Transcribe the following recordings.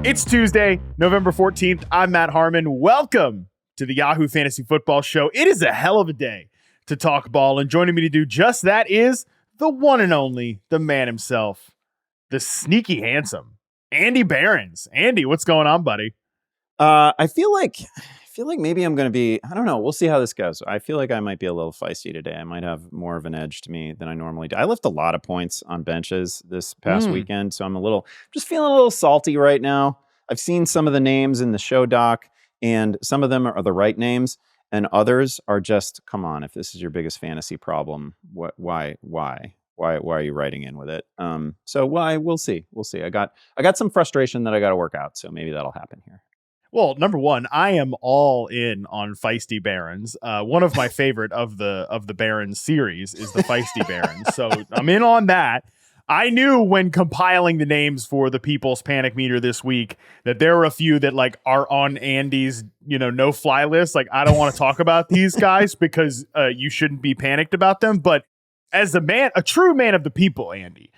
It's Tuesday, November 14th. I'm Matt Harmon. Welcome to the Yahoo Fantasy Football Show. It is a hell of a day to talk ball, and joining me to do just that is the one and only, the man himself, the sneaky handsome, Andy Behrens. Andy, what's going on, buddy? I feel like maybe I'm going to be, I don't know. We'll see how this goes. I feel like I might be a little feisty today. I might have more of an edge to me than I normally do. I left a lot of points on benches this past weekend, so I'm just feeling a little salty right now. I've seen some of the names in the show doc, and some of them are the right names, and others are just, come on, if this is your biggest fantasy problem, why are you writing in with it? So we'll see. I got some frustration that I got to work out, so maybe that'll happen here. Well, number one, I am all in on Feisty Behrens. One of my favorite of the Behrens series is the Feisty Behrens. So I'm in on that. I knew when compiling the names for the People's Panic Meter this week that there were a few that like are on Andy's, no fly list. Like, I don't want to talk about these guys because you shouldn't be panicked about them. But as a true man of the people, Andy,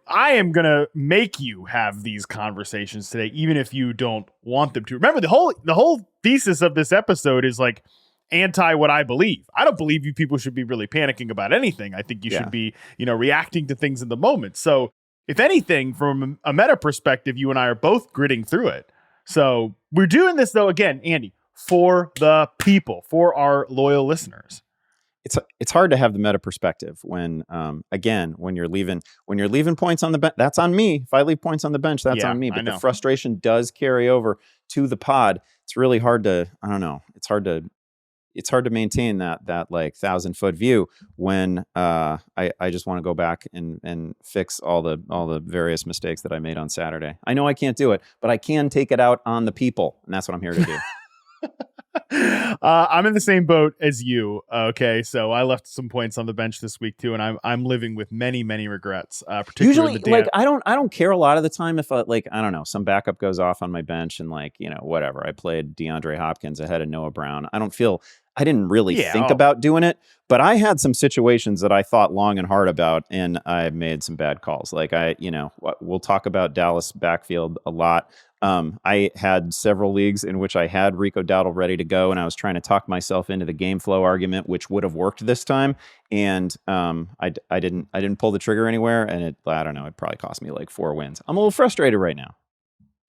I am going to make you have these conversations today, even if you don't want them to. Remember, the whole thesis of this episode is like anti what I believe. I don't believe you people should be really panicking about anything. I think you should be, reacting to things in the moment. So if anything, from a meta perspective, you and I are both gritting through it. So we're doing this, though, again, Andy, for the people, for our loyal listeners. It's hard to have the meta perspective when you're leaving points on the bench. That's on me. If I leave points on the bench, that's on me. But the frustration does carry over to the pod. It's really hard to, I don't know. It's hard to maintain that like 1,000-foot view when I just want to go back and fix all the various mistakes that I made on Saturday. I know I can't do it, but I can take it out on the people, and that's what I'm here to do. I'm in the same boat as you. Okay, so I left some points on the bench this week too, and I'm living with many regrets. Particularly, I don't care a lot of the time if I don't know, some backup goes off on my bench and whatever. I played DeAndre Hopkins ahead of Noah Brown. I didn't really think about doing it, but I had some situations that I thought long and hard about, and I made some bad calls. We'll talk about Dallas backfield a lot. I had several leagues in which I had Rico Dowdle ready to go, and I was trying to talk myself into the game flow argument, which would have worked this time. And I didn't pull the trigger anywhere, and it probably cost me like 4 wins. I'm a little frustrated right now.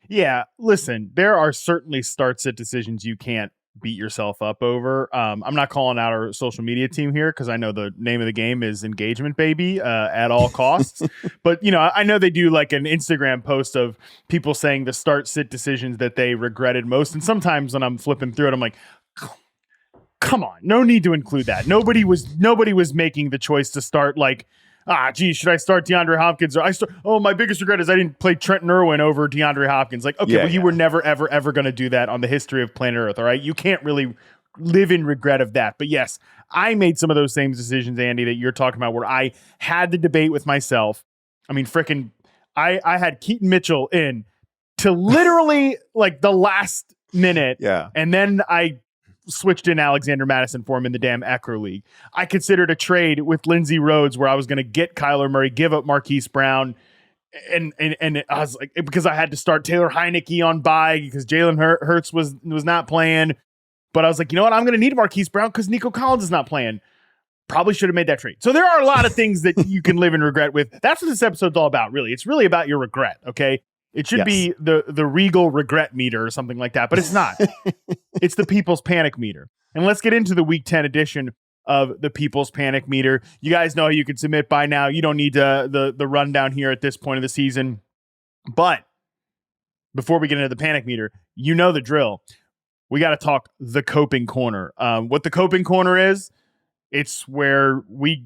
Yeah, listen, there are certainly start-sit decisions you can't beat yourself up over. I'm not calling out our social media team here because I know the name of the game is engagement, baby, at all costs. But, I know they do like an Instagram post of people saying the start-sit decisions that they regretted most. And sometimes when I'm flipping through it, I'm like, come on, no need to include that. Nobody was making the choice to start like, should I start DeAndre Hopkins? Or my biggest regret is I didn't play Trenton Irwin over DeAndre Hopkins. Like, okay, you were never, ever, ever going to do that on the history of planet Earth, all right? You can't really live in regret of that. But yes, I made some of those same decisions, Andy, that you're talking about, where I had the debate with myself. I mean, I had Keaton Mitchell in to literally like the last minute. Yeah. And then I switched in Alexander Madison for him in the damn Eckler League. I considered a trade with Lindsey Rhodes where I was going to get Kyler Murray, give up Marquise Brown, and I was like, because I had to start Taylor Heineke on bye because Jalen Hurts was not playing. But I was like, you know what? I'm going to need Marquise Brown because Nico Collins is not playing. Probably should have made that trade. So there are a lot of things that you can live in regret with. That's what this episode's all about, really. It's really about your regret, okay? It should be the Regal regret meter or something like that, but it's not. It's the People's Panic Meter. And let's get into the Week 10 edition of the People's Panic Meter. You guys know how you can submit by now. You don't need the rundown here at this point of the season. But before we get into the Panic Meter, you know the drill. We got to talk the Coping Corner. What the Coping Corner is, it's where we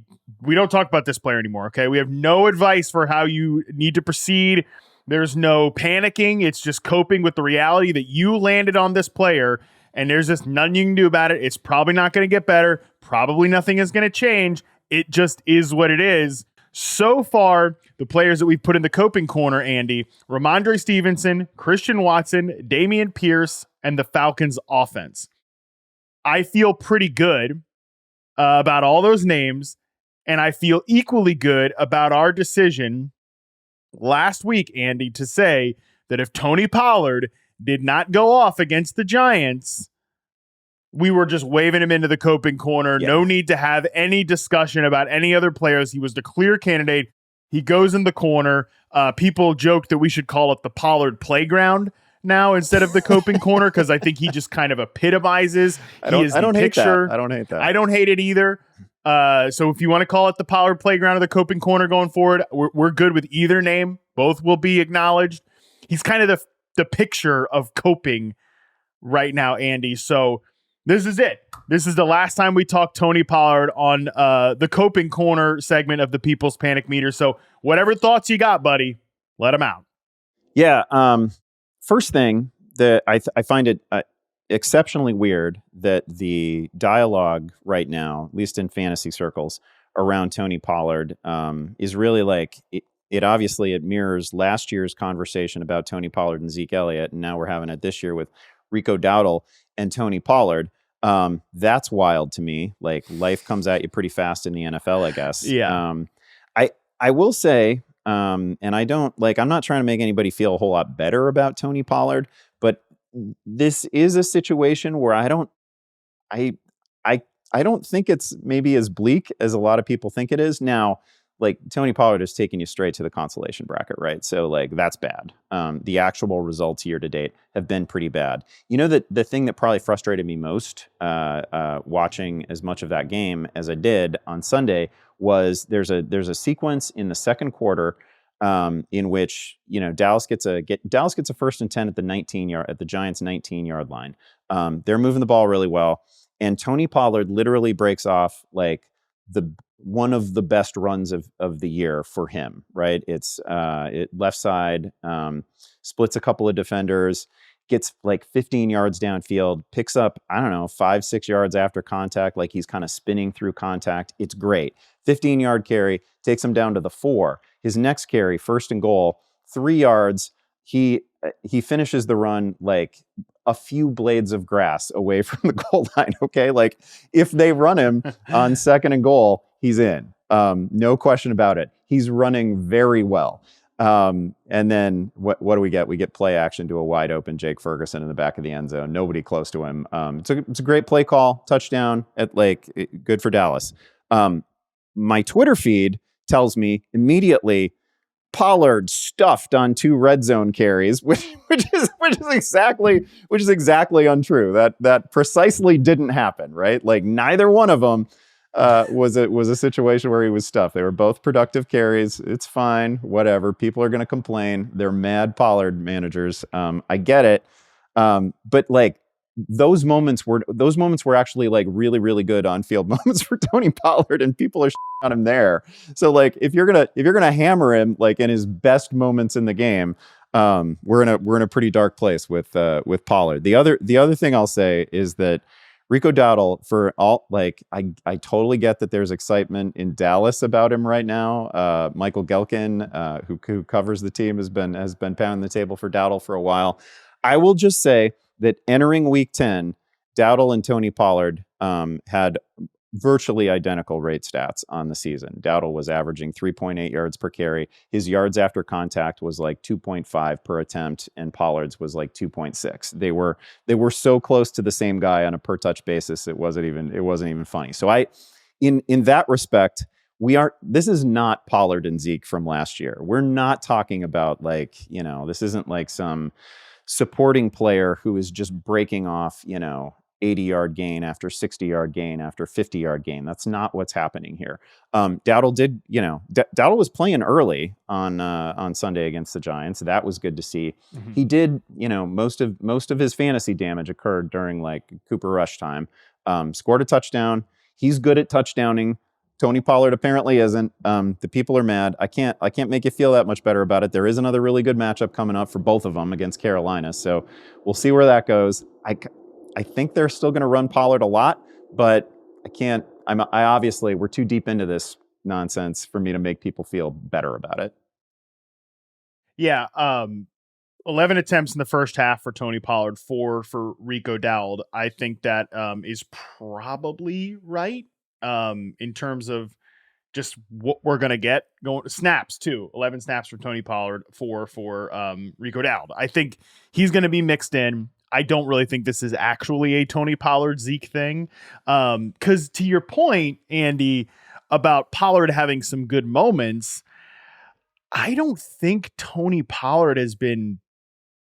don't talk about this player anymore, okay? We have no advice for how you need to proceed. There's no panicking. It's just coping with the reality that you landed on this player, and there's just nothing you can do about it. It's probably not going to get better. Probably nothing is going to change. It just is what it is. So far, the players that we've put in the Coping Corner, Andy, Ramondre Stevenson, Christian Watson, Dameon Pierce, and the Falcons offense. I feel pretty good about all those names, and I feel equally good about our decision last week, Andy, to say that if Tony Pollard did not go off against the Giants, we were just waving him into the coping corner. Yeah. No need to have any discussion about any other players. He was the clear candidate. He goes in the corner. People joke that we should call it the Pollard playground now instead of the coping corner, because I think he just kind of epitomizes. I don't hate that. I don't hate that. I don't hate it either. So if you want to call it the Pollard playground or the coping corner going forward, we're good with either name. Both will be acknowledged. He's kind of the picture of coping right now, Andy. So this is it. This is the last time we talk Tony Pollard on the coping corner segment of the People's Panic Meter. So whatever thoughts you got, buddy, let them out. Yeah. First thing that I find it exceptionally weird that the dialogue right now, at least in fantasy circles, around Tony Pollard is really like it obviously it mirrors last year's conversation about Tony Pollard and Zeke Elliott, and now we're having it this year with Rico Dowdle and Tony Pollard. That's wild to me. Like, life comes at you pretty fast in the NFL, I guess. Yeah. I will say, and I'm not trying to make anybody feel a whole lot better about Tony Pollard, but this is a situation where I don't think it's maybe as bleak as a lot of people think it is. Now, like, Tony Pollard is taking you straight to the consolation bracket, right? So, like, that's bad. The actual results year to date have been pretty bad. You know, the thing that probably frustrated me most watching as much of that game as I did on Sunday was there's a sequence in the second quarter in which, you know, Dallas gets a first and 10 at the Giants 19-yard line. They're moving the ball really well, and Tony Pollard literally breaks off like one of the best runs of the year for him, right? It's left side, splits a couple of defenders, gets like 15 yards downfield, picks up, 5-6 yards after contact, like he's kind of spinning through contact. It's great. 15-yard carry, takes him down to the 4. His next carry, first and goal, 3 yards. He finishes the run like a few blades of grass away from the goal line, okay? Like, if they run him on second and goal, he's in. No question about it. He's running very well. And then what do we get? We get play action to a wide open Jake Ferguson in the back of the end zone. Nobody close to him. It's a great play call, touchdown good for Dallas. My Twitter feed tells me immediately Pollard stuffed on 2 red zone carries, which is exactly untrue. That precisely didn't happen, right? Like, neither one of them was a situation where he was stuffed. They were both productive carries. It's fine, whatever. People are going to complain. They're mad Pollard managers. I get it, but like, those moments were actually like really, really good on-field moments for Tony Pollard, and people are on him there. So, like, if you're gonna hammer him like in his best moments in the game, we're in a pretty dark place with Pollard. The other thing I'll say is that Rico Dowdle, for all, like, I totally get that there's excitement in Dallas about him right now. Michael Gelkin, who covers the team, has been pounding the table for Dowdle for a while. I will just say that entering week 10, Dowdle and Tony Pollard had virtually identical rate stats on the season. Dowdle was averaging 3.8 yards per carry. His yards after contact was like 2.5 per attempt, and Pollard's was like 2.6. They were so close to the same guy on a per touch basis. It wasn't even funny. So in that respect, this is not Pollard and Zeke from last year. We're not talking about, like, you know, this isn't like some supporting player who is just breaking off, 80-yard gain after 60-yard gain after 50-yard gain. That's not what's happening here. Dowdle Dowdle was playing early on Sunday against the Giants. That was good to see. Mm-hmm. He did, most of his fantasy damage occurred during like Cooper Rush time. Scored a touchdown. He's good at touchdowning. Tony Pollard apparently isn't. The people are mad. I can't make you feel that much better about it. There is another really good matchup coming up for both of them against Carolina. So we'll see where that goes. I think they're still going to run Pollard a lot, but we're too deep into this nonsense for me to make people feel better about it. Yeah. 11 attempts in the first half for Tony Pollard, 4 for Rico Dowdle. I think that is probably right. In terms of, just what we're going to get going. Snaps too. 11 snaps for Tony Pollard, 4 for Rico Dowd. I think he's going to be mixed in. I don't really think this is actually a Tony Pollard Zeke thing. Because to your point, Andy, about Pollard having some good moments, I don't think Tony Pollard has been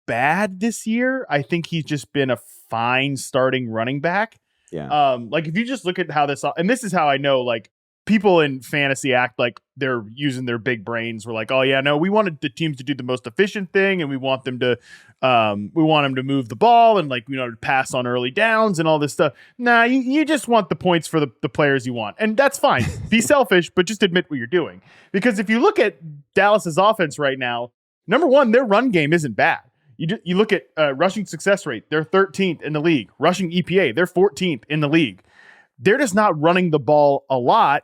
bad this year. I think he's just been a fine starting running back. Yeah. Like if you just look at how this, and this is how I know, like, people in fantasy act like they're using their big brains. We're like, oh yeah, no, we wanted the teams to do the most efficient thing, and we want them to move the ball and, like, to pass on early downs and all this stuff. Nah, you just want the points for the players you want, and that's fine. Be selfish, but just admit what you're doing. Because if you look at Dallas's offense right now, number one, their run game isn't bad. You look at rushing success rate, they're 13th in the league. Rushing EPA, they're 14th in the league. They're just not running the ball a lot.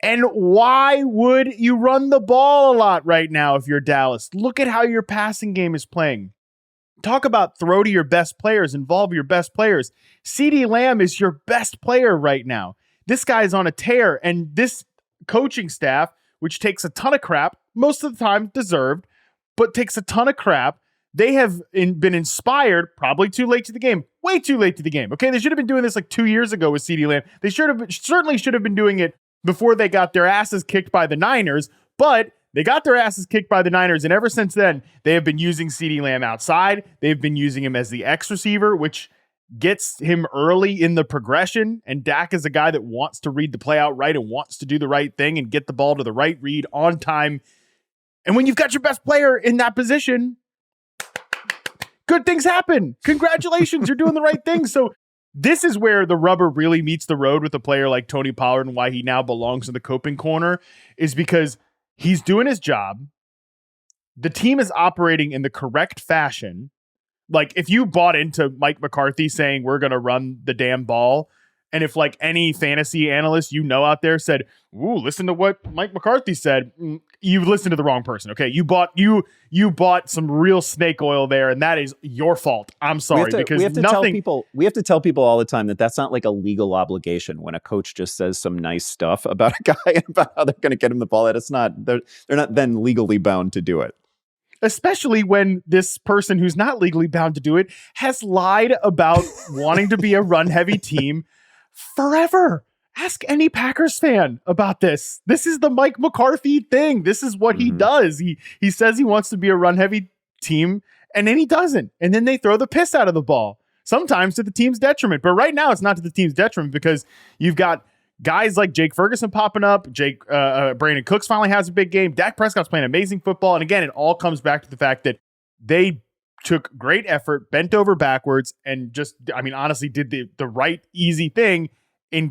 And why would you run the ball a lot right now if you're Dallas? Look at how your passing game is playing. Talk about throw to your best players, involve your best players. CeeDee Lamb is your best player right now. This guy's on a tear, and this coaching staff, which takes a ton of crap, most of the time deserved, but takes a ton of crap, they have been inspired, probably too late to the game, way too late to the game. Okay, they should have been doing this like 2 years ago with CeeDee Lamb. They certainly should have been doing it before they got their asses kicked by the Niners, but they got their asses kicked by the Niners, and ever since then, they have been using CeeDee Lamb outside. They've been using him as the X receiver, which gets him early in the progression, and Dak is a guy that wants to read the play out right and wants to do the right thing and get the ball to the right read on time. And when you've got your best player in that position, good things happen. Congratulations, you're doing the right thing. So this is where the rubber really meets the road with a player like Tony Pollard, and why he now belongs in the coping corner is because he's doing his job. The team is operating in the correct fashion. Like, if you bought into Mike McCarthy saying we're going to run the damn ball, and if, like, any fantasy analyst out there said, ooh, listen to what Mike McCarthy said, you've listened to the wrong person. Okay, you bought some real snake oil there, and that is your fault. I'm sorry, because we have to tell people all the time that that's not like a legal obligation when a coach just says some nice stuff about a guy and about how they're going to get him the ball. That it's not, they're not then legally bound to do it. Especially when this person who's not legally bound to do it has lied about wanting to be a run-heavy team forever. Ask any Packers fan about this. This is the Mike McCarthy thing. This is what he does. He says he wants to be a run-heavy team, and then he doesn't. And then they throw the piss out of the ball, sometimes to the team's detriment. But right now, it's not to the team's detriment because you've got guys like Jake Ferguson popping up. Brandon Cooks finally has a big game. Dak Prescott's playing amazing football. And again, it all comes back to the fact that they took great effort, bent over backwards, and just, honestly did the right, easy thing in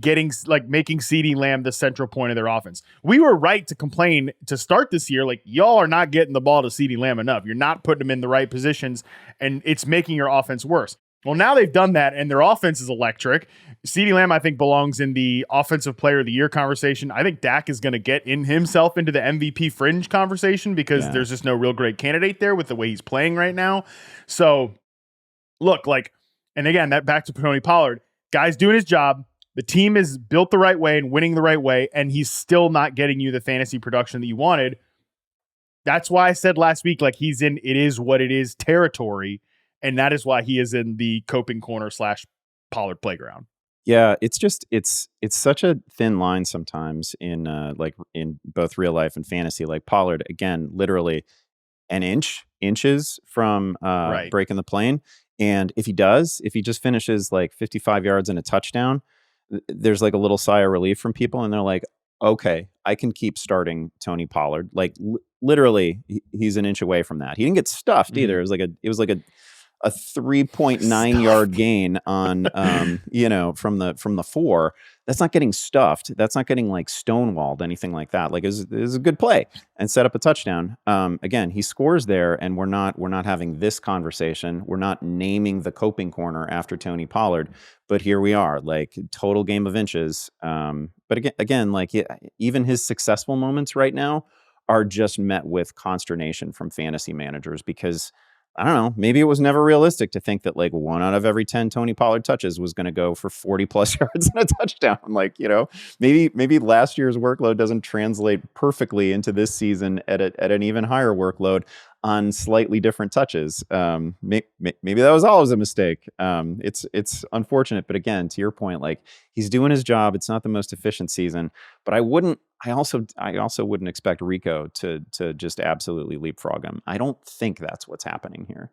making CeeDee Lamb the central point of their offense. We were right to complain to start this year, like, y'all are not getting the ball to CeeDee Lamb enough. You're not putting him in the right positions, and it's making your offense worse. Well, now they've done that, and their offense is electric. CeeDee Lamb, I think, belongs in the Offensive Player of the Year conversation. I think Dak is going to get himself into the MVP fringe conversation because there's just no real great candidate there with the way he's playing right now. So, look, and again, that back to Tony Pollard. Guy's doing his job. The team is built the right way and winning the right way, and he's still not getting you the fantasy production that you wanted. That's why I said last week, he's in it is what it is territory, and that is why he is in the coping corner / Pollard playground. Yeah, it's such a thin line sometimes in in both real life and fantasy. Like Pollard, again, literally inches from breaking the plane. And if he just finishes 55 yards and a touchdown, there's a little sigh of relief from people, and they're like, okay, I can keep starting Tony Pollard. Literally, he's an inch away from that. He didn't get stuffed either. It was like a 3.9 yard gain on from the 4. That's not getting stuffed. That's not getting stonewalled, anything like that. It was a good play and set up a touchdown. Again, he scores there, and we're not having this conversation. We're not naming the coping corner after Tony Pollard, but here we are, total game of inches. But again, even his successful moments right now are just met with consternation from fantasy managers because I don't know. Maybe it was never realistic to think that like 1 out of every 10 Tony Pollard touches was going to go for 40 plus yards and a touchdown. Like, maybe last year's workload doesn't translate perfectly into this season at an even higher workload on slightly different touches. Maybe that was always a mistake. It's unfortunate, but again, to your point, like he's doing his job. It's not the most efficient season, but I also wouldn't expect Rico to just absolutely leapfrog him. I don't think that's what's happening here.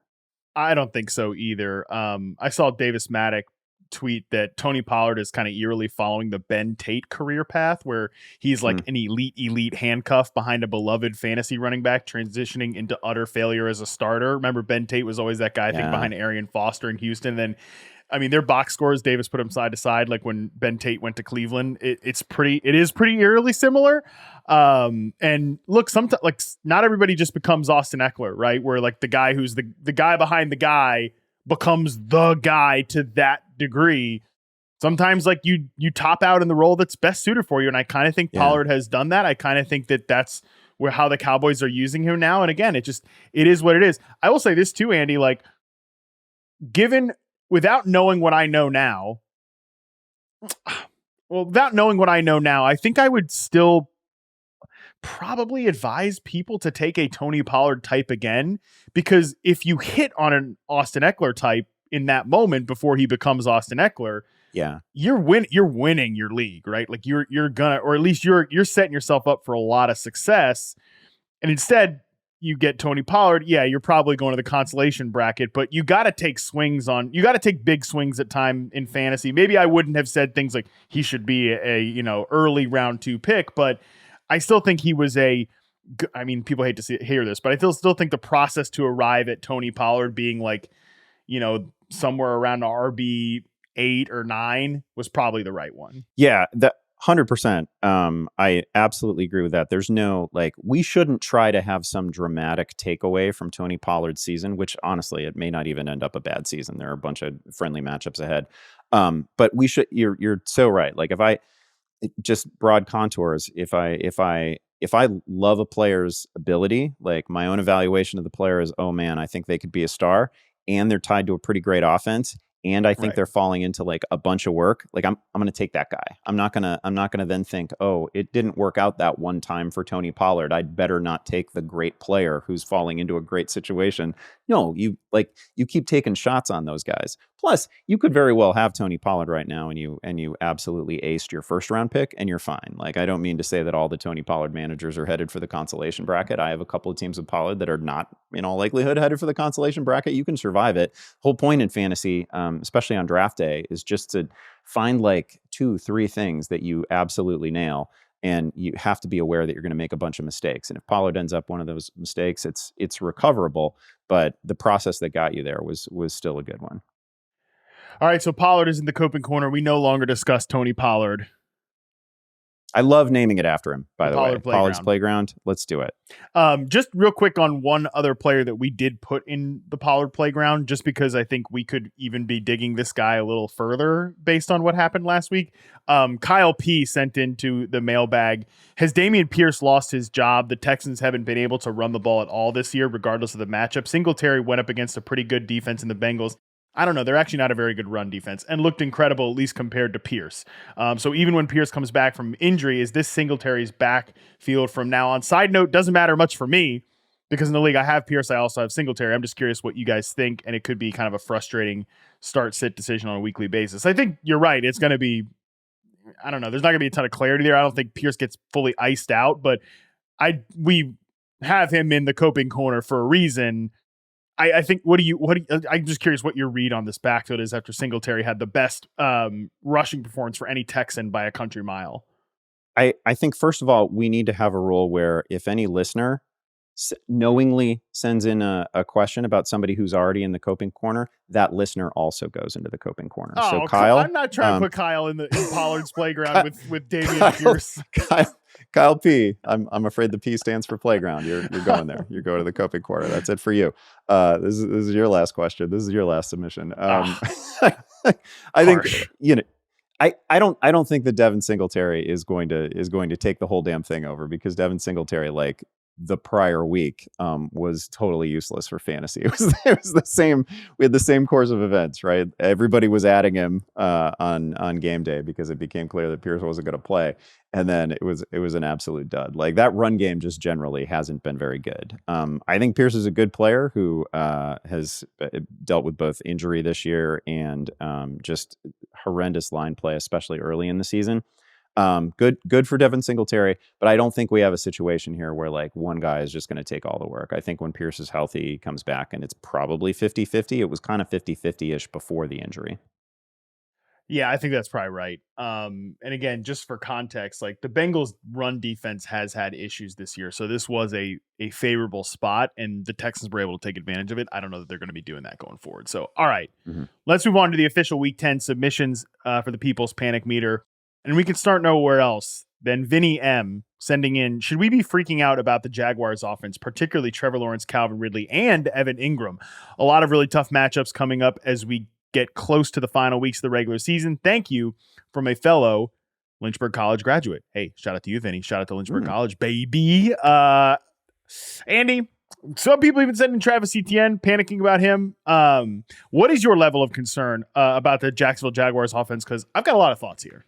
I don't think so either. I saw Davis Maddock tweet that Tony Pollard is kind of eerily following the Ben Tate career path, where he's like an elite handcuff behind a beloved fantasy running back, transitioning into utter failure as a starter. Remember, Ben Tate was always that guy, I think, behind Arian Foster in Houston. And then, I mean, their box scores, Davis put them side to side. Like when Ben Tate went to Cleveland, it is pretty eerily similar. And look, sometimes like not everybody just becomes Austin Eckler, right? Where like the guy who's the guy behind the guy becomes the guy to that degree. Sometimes like you top out in the role that's best suited for you. And I kind of think Pollard has done that. I kind of think that's how the Cowboys are using him now. And again, it is what it is. I will say this too, Andy, like without knowing what I know now, I think I would still probably advise people to take a Tony Pollard type again, because if you hit on an Austin Eckler type in that moment before he becomes Austin Eckler, you're winning your league, right? Like you're gonna, or at least you're setting yourself up for a lot of success. And instead you get Tony Pollard. Yeah, you're probably going to the consolation bracket, but you got to take big swings at time in fantasy. Maybe I wouldn't have said things like he should be a early round 2 pick, but I still think he was people hate to hear this, but I still think the process to arrive at Tony Pollard being like, somewhere around RB 8 or 9 was probably the right one. Yeah, that 100%. I absolutely agree with that. There's no, like, we shouldn't try to have some dramatic takeaway from Tony Pollard's season, which honestly, it may not even end up a bad season. There are a bunch of friendly matchups ahead. But we should, you're so right. Like just broad contours. If I love a player's ability, like my own evaluation of the player is, oh man, I think they could be a star, and they're tied to a pretty great offense, and I think they're falling into like a bunch of work, like I'm going to take that guy. I'm not going to then think, oh, it didn't work out that one time for Tony Pollard, I'd better not take the great player who's falling into a great situation. No, you keep taking shots on those guys. Plus, you could very well have Tony Pollard right now and you absolutely aced your first round pick and you're fine. Like, I don't mean to say that all the Tony Pollard managers are headed for the consolation bracket. I have a couple of teams with Pollard that are not in all likelihood headed for the consolation bracket. You can survive it. Whole point in fantasy, especially on draft day, is just to find like 2-3 things that you absolutely nail. And you have to be aware that you're going to make a bunch of mistakes. And if Pollard ends up one of those mistakes, it's recoverable. But the process that got you there was still a good one. All right, so Pollard is in the Coping Corner. We no longer discuss Tony Pollard. I love naming it after him, by the way. Pollard Playground. Pollard's Playground. Let's do it. Just real quick on one other player that we did put in the Pollard Playground, just because I think we could even be digging this guy a little further based on what happened last week. Kyle P. sent into the mailbag, has Dameon Pierce lost his job? The Texans haven't been able to run the ball at all this year, regardless of the matchup. Singletary went up against a pretty good defense in the Bengals. I don't know. They're actually not a very good run defense and looked incredible, at least compared to Pierce. So even when Pierce comes back from injury, is this Singletary's backfield from now on? Side note, doesn't matter much for me because in the league I have Pierce. I also have Singletary. I'm just curious what you guys think. And it could be kind of a frustrating start-sit decision on a weekly basis. I think you're right. It's going to be, I don't know. There's not going to be a ton of clarity there. I don't think Pierce gets fully iced out, but we have him in the Coping Corner for a reason. I think, I'm just curious what your read on this backfield is after Singletary had the best rushing performance for any Texan by a country mile. I think, first of all, we need to have a rule where if any listener knowingly sends in a question about somebody who's already in the Coping Corner, that listener also goes into the Coping Corner. Oh, so Kyle, I'm not trying to put Kyle in Pollard's Playground with Dameon Pierce. Kyle P. I'm afraid the P stands for playground. You're going there. You're going to the Coping Corner. That's it for you. This is your last question. This is your last submission. I think I don't think that Devin Singletary is going to take the whole damn thing over, because Devin Singletary, like, the prior week was totally useless for fantasy. It was the same. We had the same course of events, right? Everybody was adding him on game day because it became clear that Pierce wasn't going to play, and then it was an absolute dud. Like that run game just generally hasn't been very good. I think Pierce is a good player who has dealt with both injury this year and just horrendous line play, especially early in the season. Good for Devin Singletary, but I don't think we have a situation here where like one guy is just going to take all the work. I think when Pierce is healthy, he comes back and it's probably 50-50. It was kind of 50-50-ish before the injury. Yeah, I think that's probably right. And again, just for context, like the Bengals run defense has had issues this year. So this was a favorable spot and the Texans were able to take advantage of it. I don't know that they're going to be doing that going forward. So, all right, let's move on to the official week 10 submissions for the People's Panic Meter. And we can start nowhere else than Vinny M sending in, should we be freaking out about the Jaguars offense, particularly Trevor Lawrence, Calvin Ridley, and Evan Ingram? A lot of really tough matchups coming up as we get close to the final weeks of the regular season. Thank you from a fellow Lynchburg College graduate. Hey, shout out to you, Vinny. Shout out to Lynchburg College, baby. Andy, some people even sending Travis Etienne, panicking about him. What is your level of concern about the Jacksonville Jaguars offense? Because I've got a lot of thoughts here.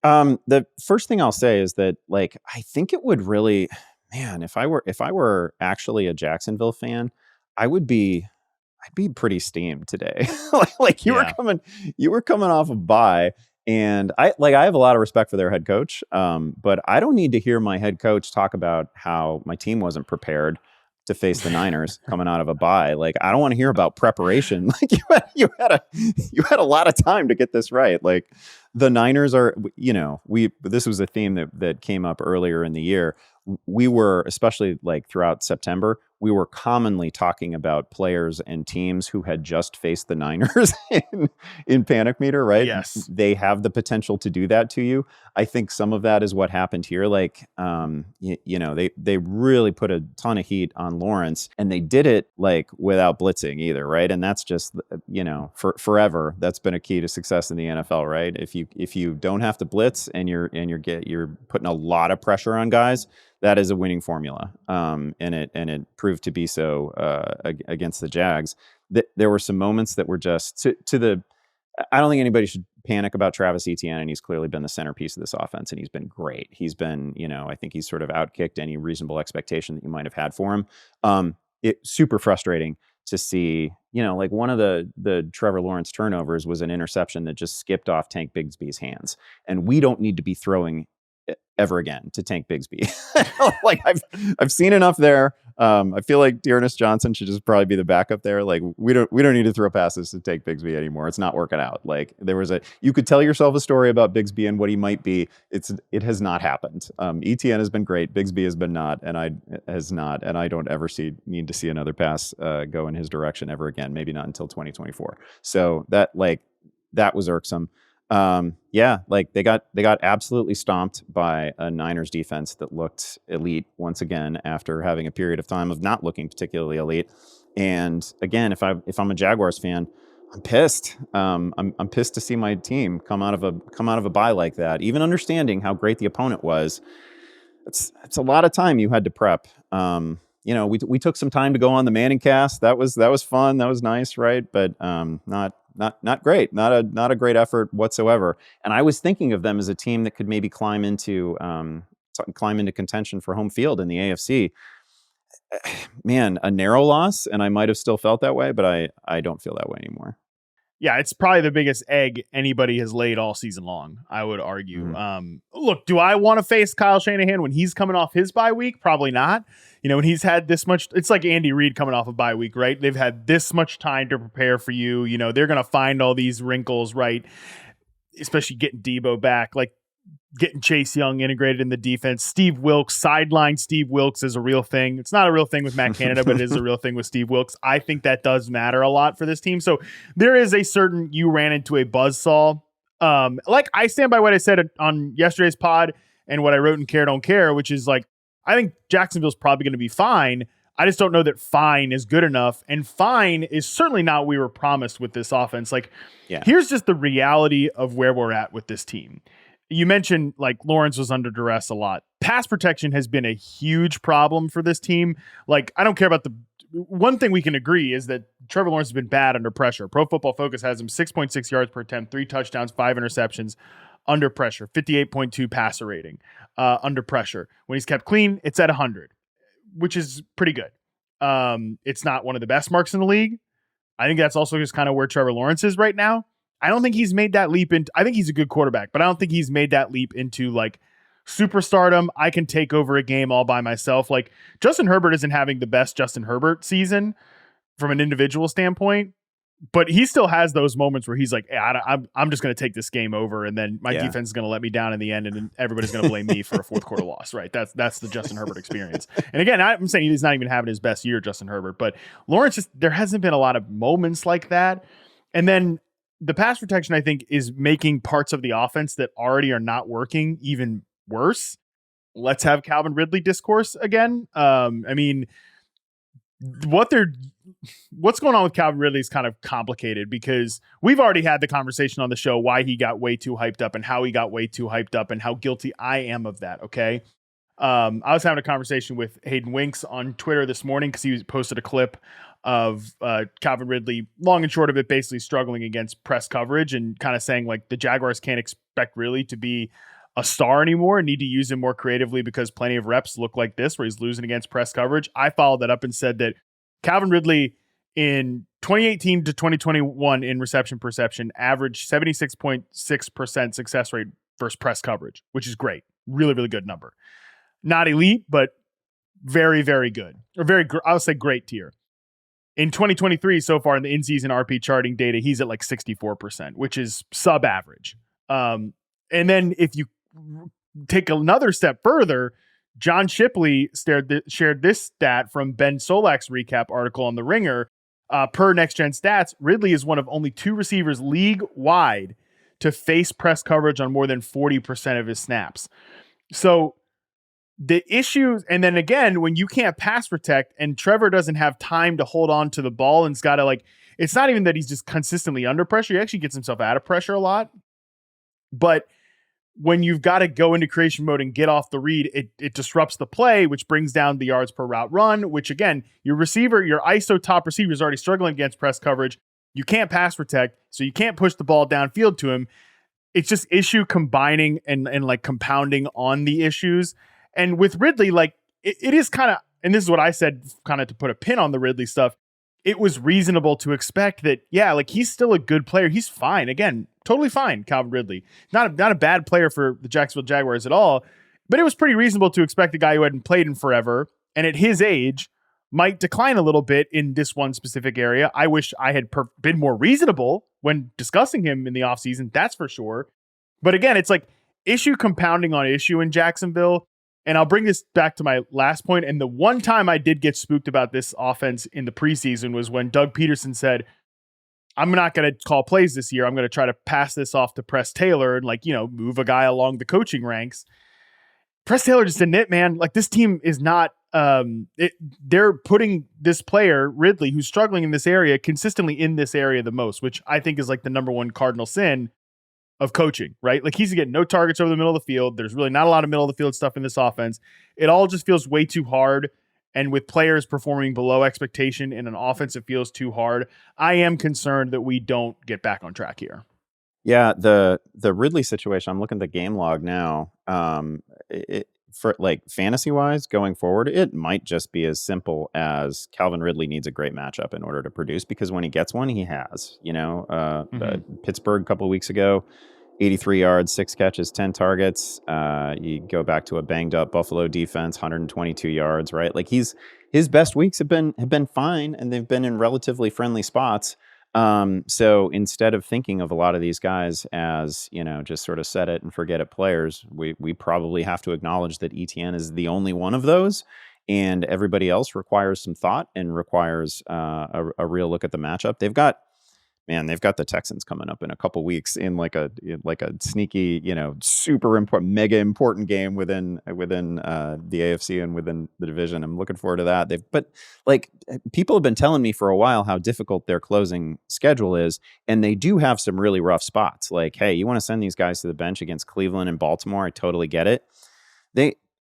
The first thing I'll say is that, like, I think it would really, man, if I were actually a Jacksonville fan, I'd be pretty steamed today. like you were coming off a bye, and I have a lot of respect for their head coach. But I don't need to hear my head coach talk about how my team wasn't prepared to face the Niners coming out of a bye. Like, I don't want to hear about preparation. Like you had a lot of time to get this right. Like, the Niners are, this was a theme that came up earlier in the year. We were, especially like throughout September, we were commonly talking about players and teams who had just faced the Niners in Panic Meter, right? Yes. They have the potential to do that to you. I think some of that is what happened here. Like, they really put a ton of heat on Lawrence, and they did it like without blitzing either, right? And that's just, for forever, that's been a key to success in the NFL, right? If you don't have to blitz and you're putting a lot of pressure on guys, that is a winning formula. And it proved to be so against the Jags. There were some moments that were just I don't think anybody should panic about Travis Etienne, and he's clearly been the centerpiece of this offense, and he's been great. He's been, I think he's sort of outkicked any reasonable expectation that you might have had for him. It's super frustrating to see, like one of the Trevor Lawrence turnovers was an interception that just skipped off Tank Bigsby's hands. And we don't need to be throwing ever again to Tank Bigsby. Like I've seen enough there. I feel like Dearness Johnson should just probably be the backup there. Like we don't need to throw passes to Tank Bigsby anymore. It's not working out. Like you could tell yourself a story about Bigsby and what he might be. It has not happened. ETN has been great. Bigsby has been not, and I don't ever need to see another pass go in his direction ever again. Maybe not until 2024. So that was irksome. Like they got absolutely stomped by a Niners defense that looked elite once again after having a period of time of not looking particularly elite. And again, if I'm a Jaguars fan, I'm pissed. I'm pissed to see my team come out of a bye like that. Even understanding how great the opponent was, it's a lot of time you had to prep. We took some time to go on the Manning cast. That was fun. That was nice, right? But not great. Not a great effort whatsoever. And I was thinking of them as a team that could maybe climb into contention for home field in the AFC. Man, a narrow loss, and I might have still felt that way, but I don't feel that way anymore. Yeah, it's probably the biggest egg anybody has laid all season long, I would argue. Look, do I want to face Kyle Shanahan when he's coming off his bye week? Probably not. When he's had this much, it's like Andy Reid coming off a bye week, right? They've had this much time to prepare for you. They're going to find all these wrinkles, right? Especially getting Debo back, like getting Chase Young integrated in the defense. Steve Wilks, sideline Steve Wilks is a real thing. It's not a real thing with Matt Canada, but it is a real thing with Steve Wilks. I think that does matter a lot for this team. So there is a certain, you ran into a buzzsaw. Like I stand by what I said on yesterday's pod and what I wrote in Care Don't Care, which is like, I think Jacksonville's probably going to be fine. I just don't know that fine is good enough. And fine is certainly not what we were promised with this offense. Like, Here's just the reality of where we're at with this team. You mentioned like Lawrence was under duress a lot pass protection has been a huge problem for this team. Like, I don't care about one thing we can agree is that Trevor Lawrence has been bad under pressure. Pro Football Focus has him 6.6 yards per attempt, 3 touchdowns, 5 interceptions under pressure, 58.2 passer rating under pressure. When he's kept clean, it's at 100, which is pretty good. It's not one of the best marks in the league. I think that's also just kind of where Trevor Lawrence is right now. I don't think he's made that leap into, I think he's a good quarterback, but I don't think he's made that leap into like superstardom. I can take over a game all by myself. Like, Justin Herbert isn't having the best Justin Herbert season from an individual standpoint, but he still has those moments where he's like, hey, I'm just going to take this game over, and then my defense is going to let me down in the end, and then everybody's going to blame me for a fourth quarter loss. Right? That's the Justin Herbert experience. And again, I'm saying he's not even having his best year, Justin Herbert, but Lawrence, there hasn't been a lot of moments like that. And then the pass protection, I think, is making parts of the offense that already are not working even worse. Let's have Calvin Ridley discourse again. I mean, what's going on with Calvin Ridley is kind of complicated, because we've already had the conversation on the show why he got way too hyped up and how he got way too hyped up and how guilty I am of that. Okay. I was having a conversation with Hayden Winks on Twitter this morning because he posted a clip of Calvin Ridley, long and short of it, basically struggling against press coverage and kind of saying like the Jaguars can't expect Ridley to be a star anymore and need to use him more creatively because plenty of reps look like this where he's losing against press coverage. I followed that up and said that Calvin Ridley in 2018 to 2021 in reception perception averaged 76.6% success rate versus press coverage, which is great. Really, really good number. Not elite, but very, very good. Or I would say great tier. In 2023, so far in the in-season RP charting data, he's at like 64%, which is sub-average. And then if you take another step further, John Shipley shared this stat from Ben Solak's recap article on The Ringer. Per Next Gen Stats, Ridley is one of only 2 receivers league-wide to face press coverage on more than 40% of his snaps. So the issues, and then again, when you can't pass protect and Trevor doesn't have time to hold on to the ball and's got to like, it's not even that he's just consistently under pressure. He actually gets himself out of pressure a lot. But when you've got to go into creation mode and get off the read, it disrupts the play, which brings down the yards per route run, which again, your ISO top receiver is already struggling against press coverage. You can't pass protect, so you can't push the ball downfield to him. It's just issue combining and like compounding on the issues. And with Ridley, like it is kind of, and this is what I said kind of to put a pin on the Ridley stuff, it was reasonable to expect that, yeah, like he's still a good player. He's fine. Again, totally fine, Calvin Ridley. Not a bad player for the Jacksonville Jaguars at all, but it was pretty reasonable to expect a guy who hadn't played in forever and at his age might decline a little bit in this one specific area. I wish I had been more reasonable when discussing him in the offseason, that's for sure. But again, it's like issue compounding on issue in Jacksonville. And I'll bring this back to my last point. And the one time I did get spooked about this offense in the preseason was when Doug Peterson said, I'm not going to call plays this year. I'm going to try to pass this off to Press Taylor and like, move a guy along the coaching ranks. Press Taylor just didn't it, man. Like this team is not, they're putting this player, Ridley, who's struggling in this area, consistently in this area the most, which I think is like the number one cardinal sin of coaching, right? Like he's getting no targets over the middle of the field. There's really not a lot of middle of the field stuff in this offense. It all just feels way too hard. And with players performing below expectation in an offense that feels too hard, I am concerned that we don't get back on track here. Yeah, the Ridley situation, I'm looking at the game log now. For like fantasy wise going forward, it might just be as simple as Calvin Ridley needs a great matchup in order to produce, because when he gets one, he has, Pittsburgh a couple of weeks ago, 83 yards, 6 catches, 10 targets. You go back to a banged up Buffalo defense, 122 yards, right? Like his best weeks have been fine, and they've been in relatively friendly spots. So instead of thinking of a lot of these guys as, just sort of set it and forget it players, we probably have to acknowledge that ETN is the only one of those, and everybody else requires some thought and requires a real look at the matchup. They've got the Texans coming up in a couple weeks in like a sneaky, super important, mega important game within the AFC and within the division. I'm looking forward to that. But people have been telling me for a while how difficult their closing schedule is, and they do have some really rough spots. Like, hey, you want to send these guys to the bench against Cleveland and Baltimore? I totally get it.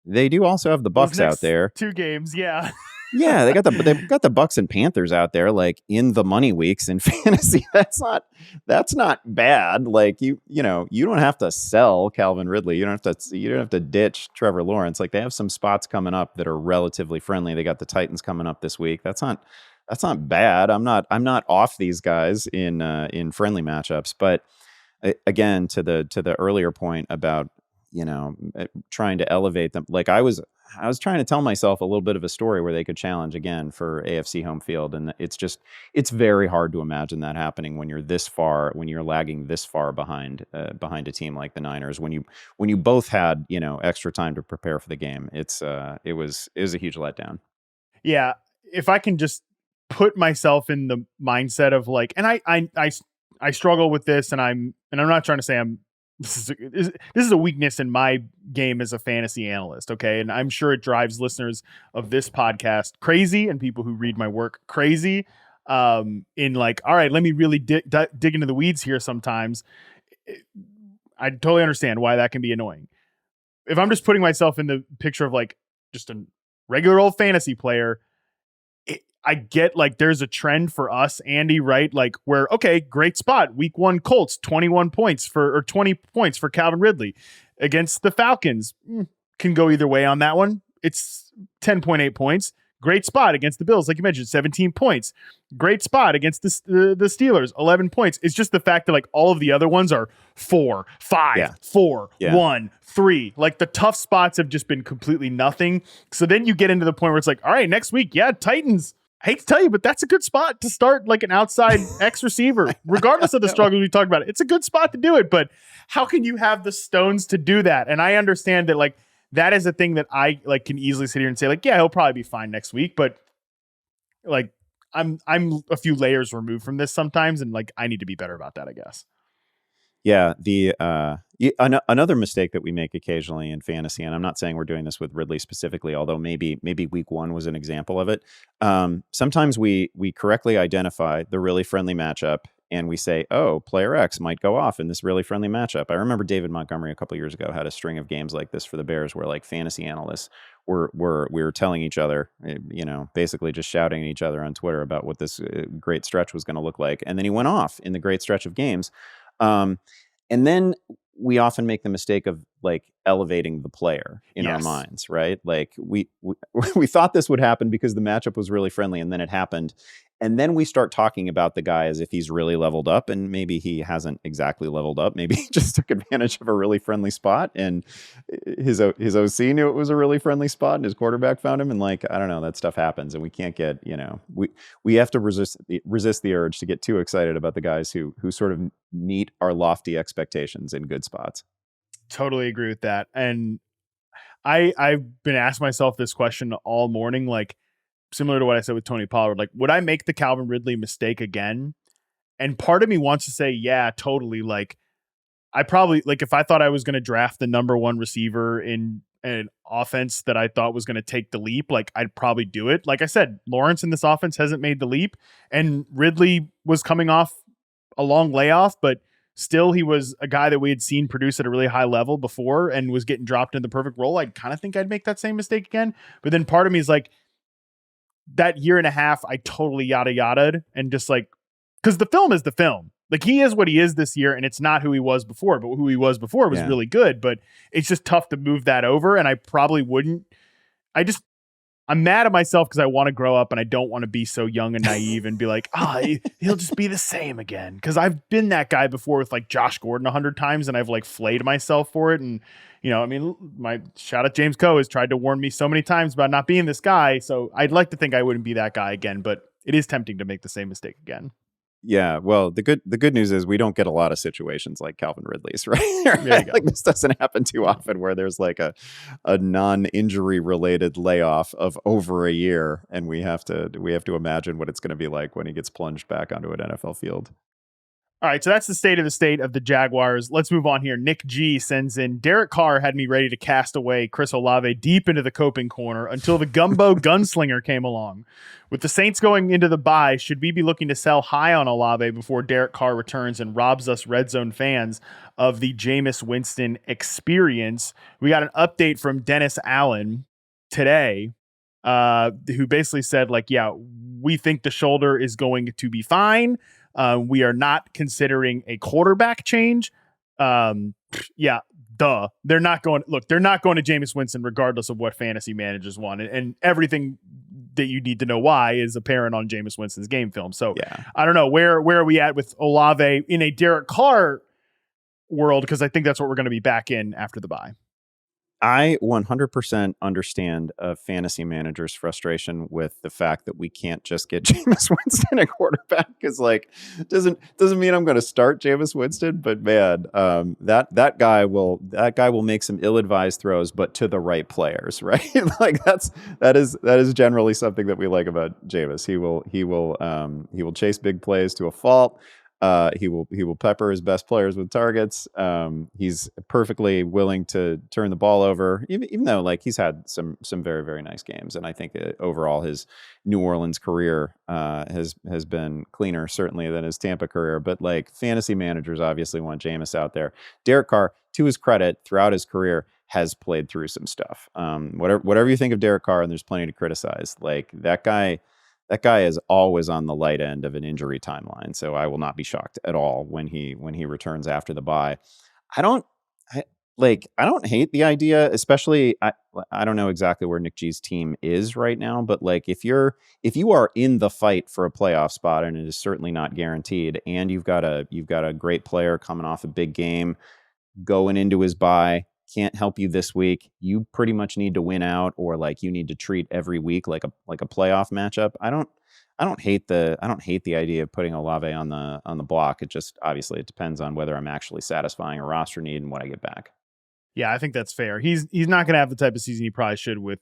They do also have the Bucks out there. 2 games, yeah. Yeah, they've got the Bucks and Panthers out there, like in the money weeks in fantasy. That's not bad. Like you don't have to sell Calvin Ridley. You don't have to ditch Trevor Lawrence. Like they have some spots coming up that are relatively friendly. They got the Titans coming up this week. That's not bad. I'm not off these guys in friendly matchups. But again, to the earlier point about trying to elevate them, like I was trying to tell myself a little bit of a story where they could challenge again for AFC home field. And it's very hard to imagine that happening when you're lagging this far behind a team like the Niners, when you both had, extra time to prepare for the game. It was a huge letdown. Yeah. If I can just put myself in the mindset of like, and I struggle with this, and I'm not trying to say this is a weakness in my game as a fantasy analyst. Okay. And I'm sure it drives listeners of this podcast crazy and people who read my work crazy. In like, all right, let me really dig into the weeds here. Sometimes I totally understand why that can be annoying. If I'm just putting myself in the picture of like just a regular old fantasy player, I get like there's a trend for us, Andy, right? Like where, okay, great spot. Week 1 Colts, 20 points for Calvin Ridley against the Falcons. Can go either way on that one. It's 10.8 points. Great spot against the Bills. Like you mentioned, 17 points. Great spot against the Steelers, 11 points. It's just the fact that like all of the other ones are 4, 5, 4, 1, 3. Like the tough spots have just been completely nothing. So then you get into the point where it's like, all right, next week, Titans. I hate to tell you, but that's a good spot to start like an outside X receiver, regardless of the struggles we talked about. It's a good spot to do it, but how can you have the stones to do that? And I understand that like that is a thing that I like can easily sit here and say like, yeah, he'll probably be fine next week, but like I'm a few layers removed from this sometimes, and like I need to be better about that, I guess. Yeah, another mistake that we make occasionally in fantasy, and I'm not saying we're doing this with Ridley specifically, although maybe week 1 was an example of it. Sometimes we correctly identify the really friendly matchup, and we say, oh, player X might go off in this really friendly matchup. I remember David Montgomery a couple of years ago had a string of games like this for the Bears, where like fantasy analysts we were telling each other, basically just shouting at each other on Twitter about what this great stretch was going to look like, and then he went off in the great stretch of games. And then we often make the mistake of like elevating the player in our minds, right? Like we thought this would happen because the matchup was really friendly, and then it happened. And then we start talking about the guy as if he's really leveled up, and maybe he hasn't exactly leveled up. Maybe he just took advantage of a really friendly spot, and his OC knew it was a really friendly spot, and his quarterback found him. And like, I don't know, that stuff happens, and we can't get, we have to resist the urge to get too excited about the guys who sort of meet our lofty expectations in good spots. Totally agree with that. And I've been asking myself this question all morning, like, similar to what I said with Tony Pollard, like, would I make the Calvin Ridley mistake again? And part of me wants to say, yeah, totally. Like, I probably, like, if I thought I was going to draft the number 1 receiver in an offense that I thought was going to take the leap, like, I'd probably do it. Like I said, Lawrence in this offense hasn't made the leap, and Ridley was coming off a long layoff, but still, he was a guy that we had seen produce at a really high level before and was getting dropped into the perfect role. I kind of think I'd make that same mistake again. But then part of me is like, that year and a half, I totally yada and just like, because the film is the film. Like, he is what he is this year, and it's not who he was before, but who he was before was really good. But it's just tough to move that over, and I probably wouldn't. I'm mad at myself because I want to grow up, and I don't want to be so young and naive and be like, he'll just be the same again. Because I've been that guy before with like Josh Gordon 100 times, and I've like flayed myself for it. And, my shout out James Coe has tried to warn me so many times about not being this guy. So I'd like to think I wouldn't be that guy again, but it is tempting to make the same mistake again. Yeah, well, the good news is we don't get a lot of situations like Calvin Ridley's, right? Like, this doesn't happen too often, where there's like a non-injury related layoff of over a year, and we have to imagine what it's going to be like when he gets plunged back onto an NFL field. All right, so that's the state of the Jaguars. Let's move on here. Nick G sends in, Derek Carr had me ready to cast away Chris Olave deep into the coping corner until the gumbo gunslinger came along. With the Saints going into the bye, should we be looking to sell high on Olave before Derek Carr returns and robs us red zone fans of the Jameis Winston experience? We got an update from Dennis Allen today, who basically said, like, yeah, we think the shoulder is going to be fine. We are not considering a quarterback change. Yeah, duh. They're not going to Jameis Winston regardless of what fantasy managers want. And everything that you need to know why is apparent on Jameis Winston's game film. So yeah. I don't know, where are we at with Olave in a Derek Carr world? Because I think that's what we're going to be back in after the bye. I 100% understand a fantasy manager's frustration with the fact that we can't just get Jameis Winston a quarterback, because like doesn't mean I'm going to start Jameis Winston, but man, that guy will make some ill-advised throws, but to the right players, right? Like that is generally something that we like about Jameis. He will chase big plays to a fault. He will pepper his best players with targets. He's perfectly willing to turn the ball over, even though like he's had some very, very nice games. And I think overall his New Orleans career has been cleaner certainly than his Tampa career. But like fantasy managers obviously want Jameis out there. Derek Carr, to his credit, throughout his career has played through some stuff. Whatever you think of Derek Carr, and there's plenty to criticize. Like that guy is always on the light end of an injury timeline, so I will not be shocked at all when he returns after the bye. I don't hate the idea, especially I don't know exactly where Nick G's team is right now, but like if you are in the fight for a playoff spot, and it is certainly not guaranteed, and you've got a great player coming off a big game, going into his bye, can't help you this week, you pretty much need to win out, or like you need to treat every week like a playoff matchup. I don't hate the idea of putting Olave on the block. It just obviously it depends on whether I'm actually satisfying a roster need and what I get back. Yeah, I think that's fair. He's not going to have the type of season he probably should with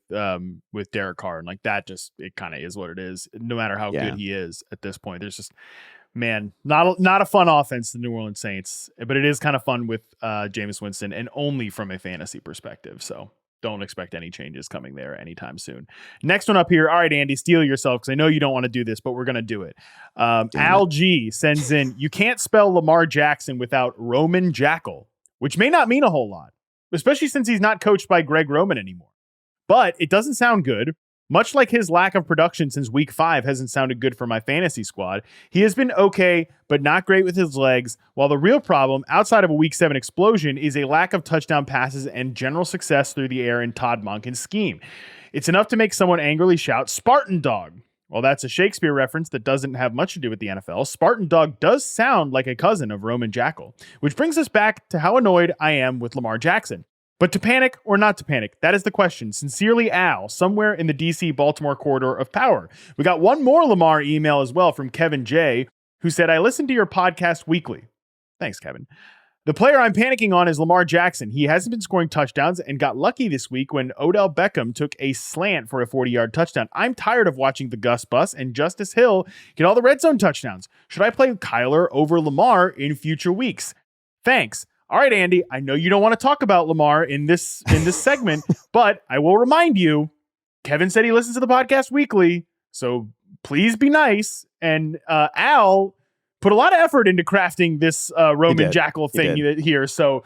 Derek Carr, and like that just it kind of is what it is. No matter how good he is at this point, there's just not a fun offense, the New Orleans Saints, but it is kind of fun with Jameis Winston, and only from a fantasy perspective. So don't expect any changes coming there anytime soon. Next one up here. All right, Andy, steal yourself, because I know you don't want to do this, but we're going to do it. Al G sends in, you can't spell Lamar Jackson without Roman Jackal, which may not mean a whole lot, especially since he's not coached by Greg Roman anymore. But it doesn't sound good. Much like his lack of production since week 5 hasn't sounded good for my fantasy squad, he has been okay, but not great with his legs, while the real problem, outside of a week 7 explosion, is a lack of touchdown passes and general success through the air in Todd Monken's scheme. It's enough to make someone angrily shout, Spartan Dog. Well, that's a Shakespeare reference that doesn't have much to do with the NFL. Spartan Dog does sound like a cousin of Roman Jackal, which brings us back to how annoyed I am with Lamar Jackson. But to panic or not to panic, that is the question. Sincerely, Al, somewhere in the DC-Baltimore corridor of power. We got one more Lamar email as well from Kevin J, who said, I listen to your podcast weekly. Thanks, Kevin. The player I'm panicking on is Lamar Jackson. He hasn't been scoring touchdowns and got lucky this week when Odell Beckham took a slant for a 40-yard touchdown. I'm tired of watching the Gus Bus and Justice Hill get all the red zone touchdowns. Should I play Kyler over Lamar in future weeks? Thanks. All right, Andy, I know you don't want to talk about Lamar in this segment, but I will remind you, Kevin said he listens to the podcast weekly, so please be nice. And Al put a lot of effort into crafting this Roman Jackal thing here. So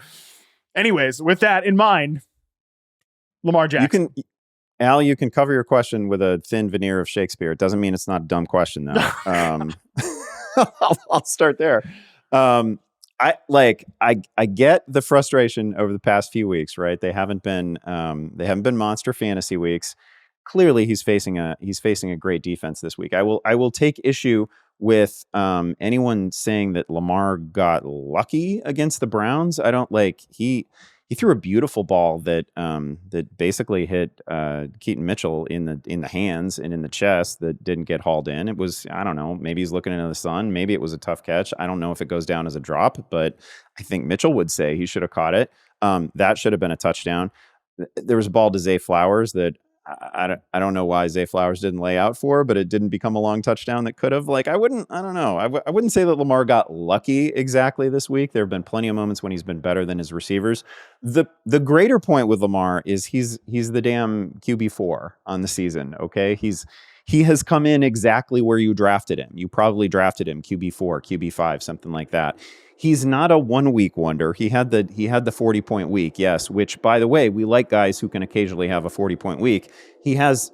anyways, with that in mind, Lamar Jackson. You can cover your question with a thin veneer of Shakespeare. It doesn't mean it's not a dumb question, though. I'll start there. I get the frustration over the past few weeks, right? They haven't been monster fantasy weeks. Clearly he's facing a great defense this week. I will take issue with anyone saying that Lamar got lucky against the Browns. I don't like he threw a beautiful ball that basically hit Keaton Mitchell in the hands and in the chest that didn't get hauled in. It was, I don't know, maybe he's looking into the sun. Maybe it was a tough catch. I don't know if it goes down as a drop, but I think Mitchell would say he should have caught it. That should have been a touchdown. There was a ball to Zay Flowers that I don't know why Zay Flowers didn't lay out for, but it didn't become a long touchdown that could have. Like, I don't know. I wouldn't say that Lamar got lucky exactly this week. There have been plenty of moments when he's been better than his receivers. The greater point with Lamar is he's the damn QB4 on the season. Okay, he has come in exactly where you drafted him. You probably drafted him QB4, QB5, something like that. He's not a 1 week wonder. He had the 40-point week, yes, which, by the way, we like guys who can occasionally have a 40-point week. He has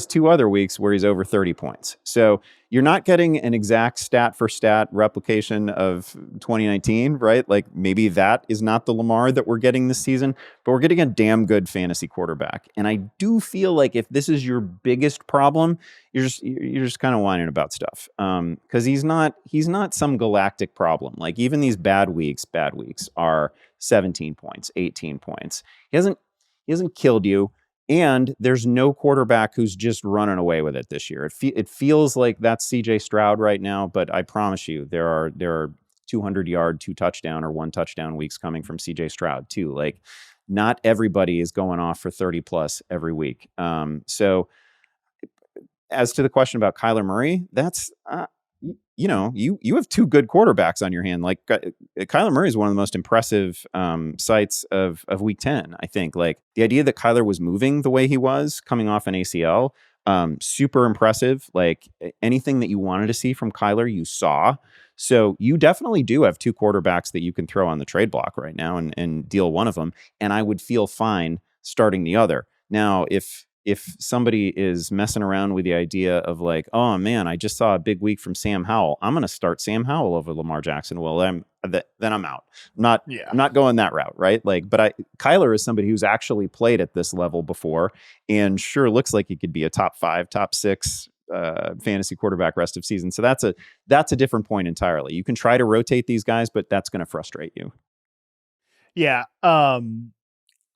2 other weeks where he's over 30 points. So you're not getting an exact stat for stat replication of 2019, right? Like, maybe that is not the Lamar that we're getting this season, but we're getting a damn good fantasy quarterback. And I do feel like if this is your biggest problem, you're just kind of whining about stuff. Because he's not some galactic problem. Like, even these bad weeks are 17 points, 18 points. He hasn't killed you. And there's no quarterback who's just running away with it this year. It feels like that's C.J. Stroud right now, but I promise you there are 200-yard, 2 touchdown or 1 touchdown weeks coming from C.J. Stroud too. Like, not everybody is going off for 30 plus every week. So as to the question about Kyler Murray, that's you have 2 good quarterbacks on your hand. Like, Kyler Murray is one of the most impressive sights of week 10, I think. Like, the idea that Kyler was moving the way he was coming off an ACL, super impressive. Like, anything that you wanted to see from Kyler, you saw. So you definitely do have 2 quarterbacks that you can throw on the trade block right now and deal one of them. And I would feel fine starting the other. Now, if somebody is messing around with the idea of like, oh man, I just saw a big week from Sam Howell, I'm going to start Sam Howell over Lamar Jackson. Well, then I'm out. I'm not going that route, right? Like, but Kyler is somebody who's actually played at this level before, and sure looks like he could be a top 5, top 6 fantasy quarterback rest of season. So that's a different point entirely. You can try to rotate these guys, but that's going to frustrate you. Yeah.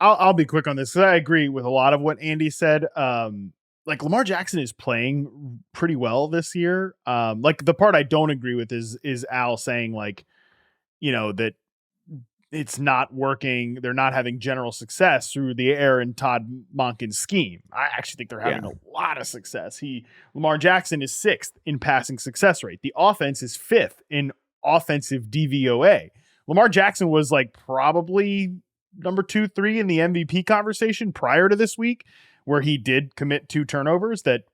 I'll be quick on this because I agree with a lot of what Andy said. Like, Lamar Jackson is playing pretty well this year. Like, the part I don't agree with is Al saying, like, that it's not working. They're not having general success through the Aaron Todd Monken scheme. I actually think they're having a lot of success. Lamar Jackson is 6th in passing success rate. The offense is 5th in offensive DVOA. Lamar Jackson was like probably number 2, 3 in the MVP conversation prior to this week, where he did commit 2 turnovers that,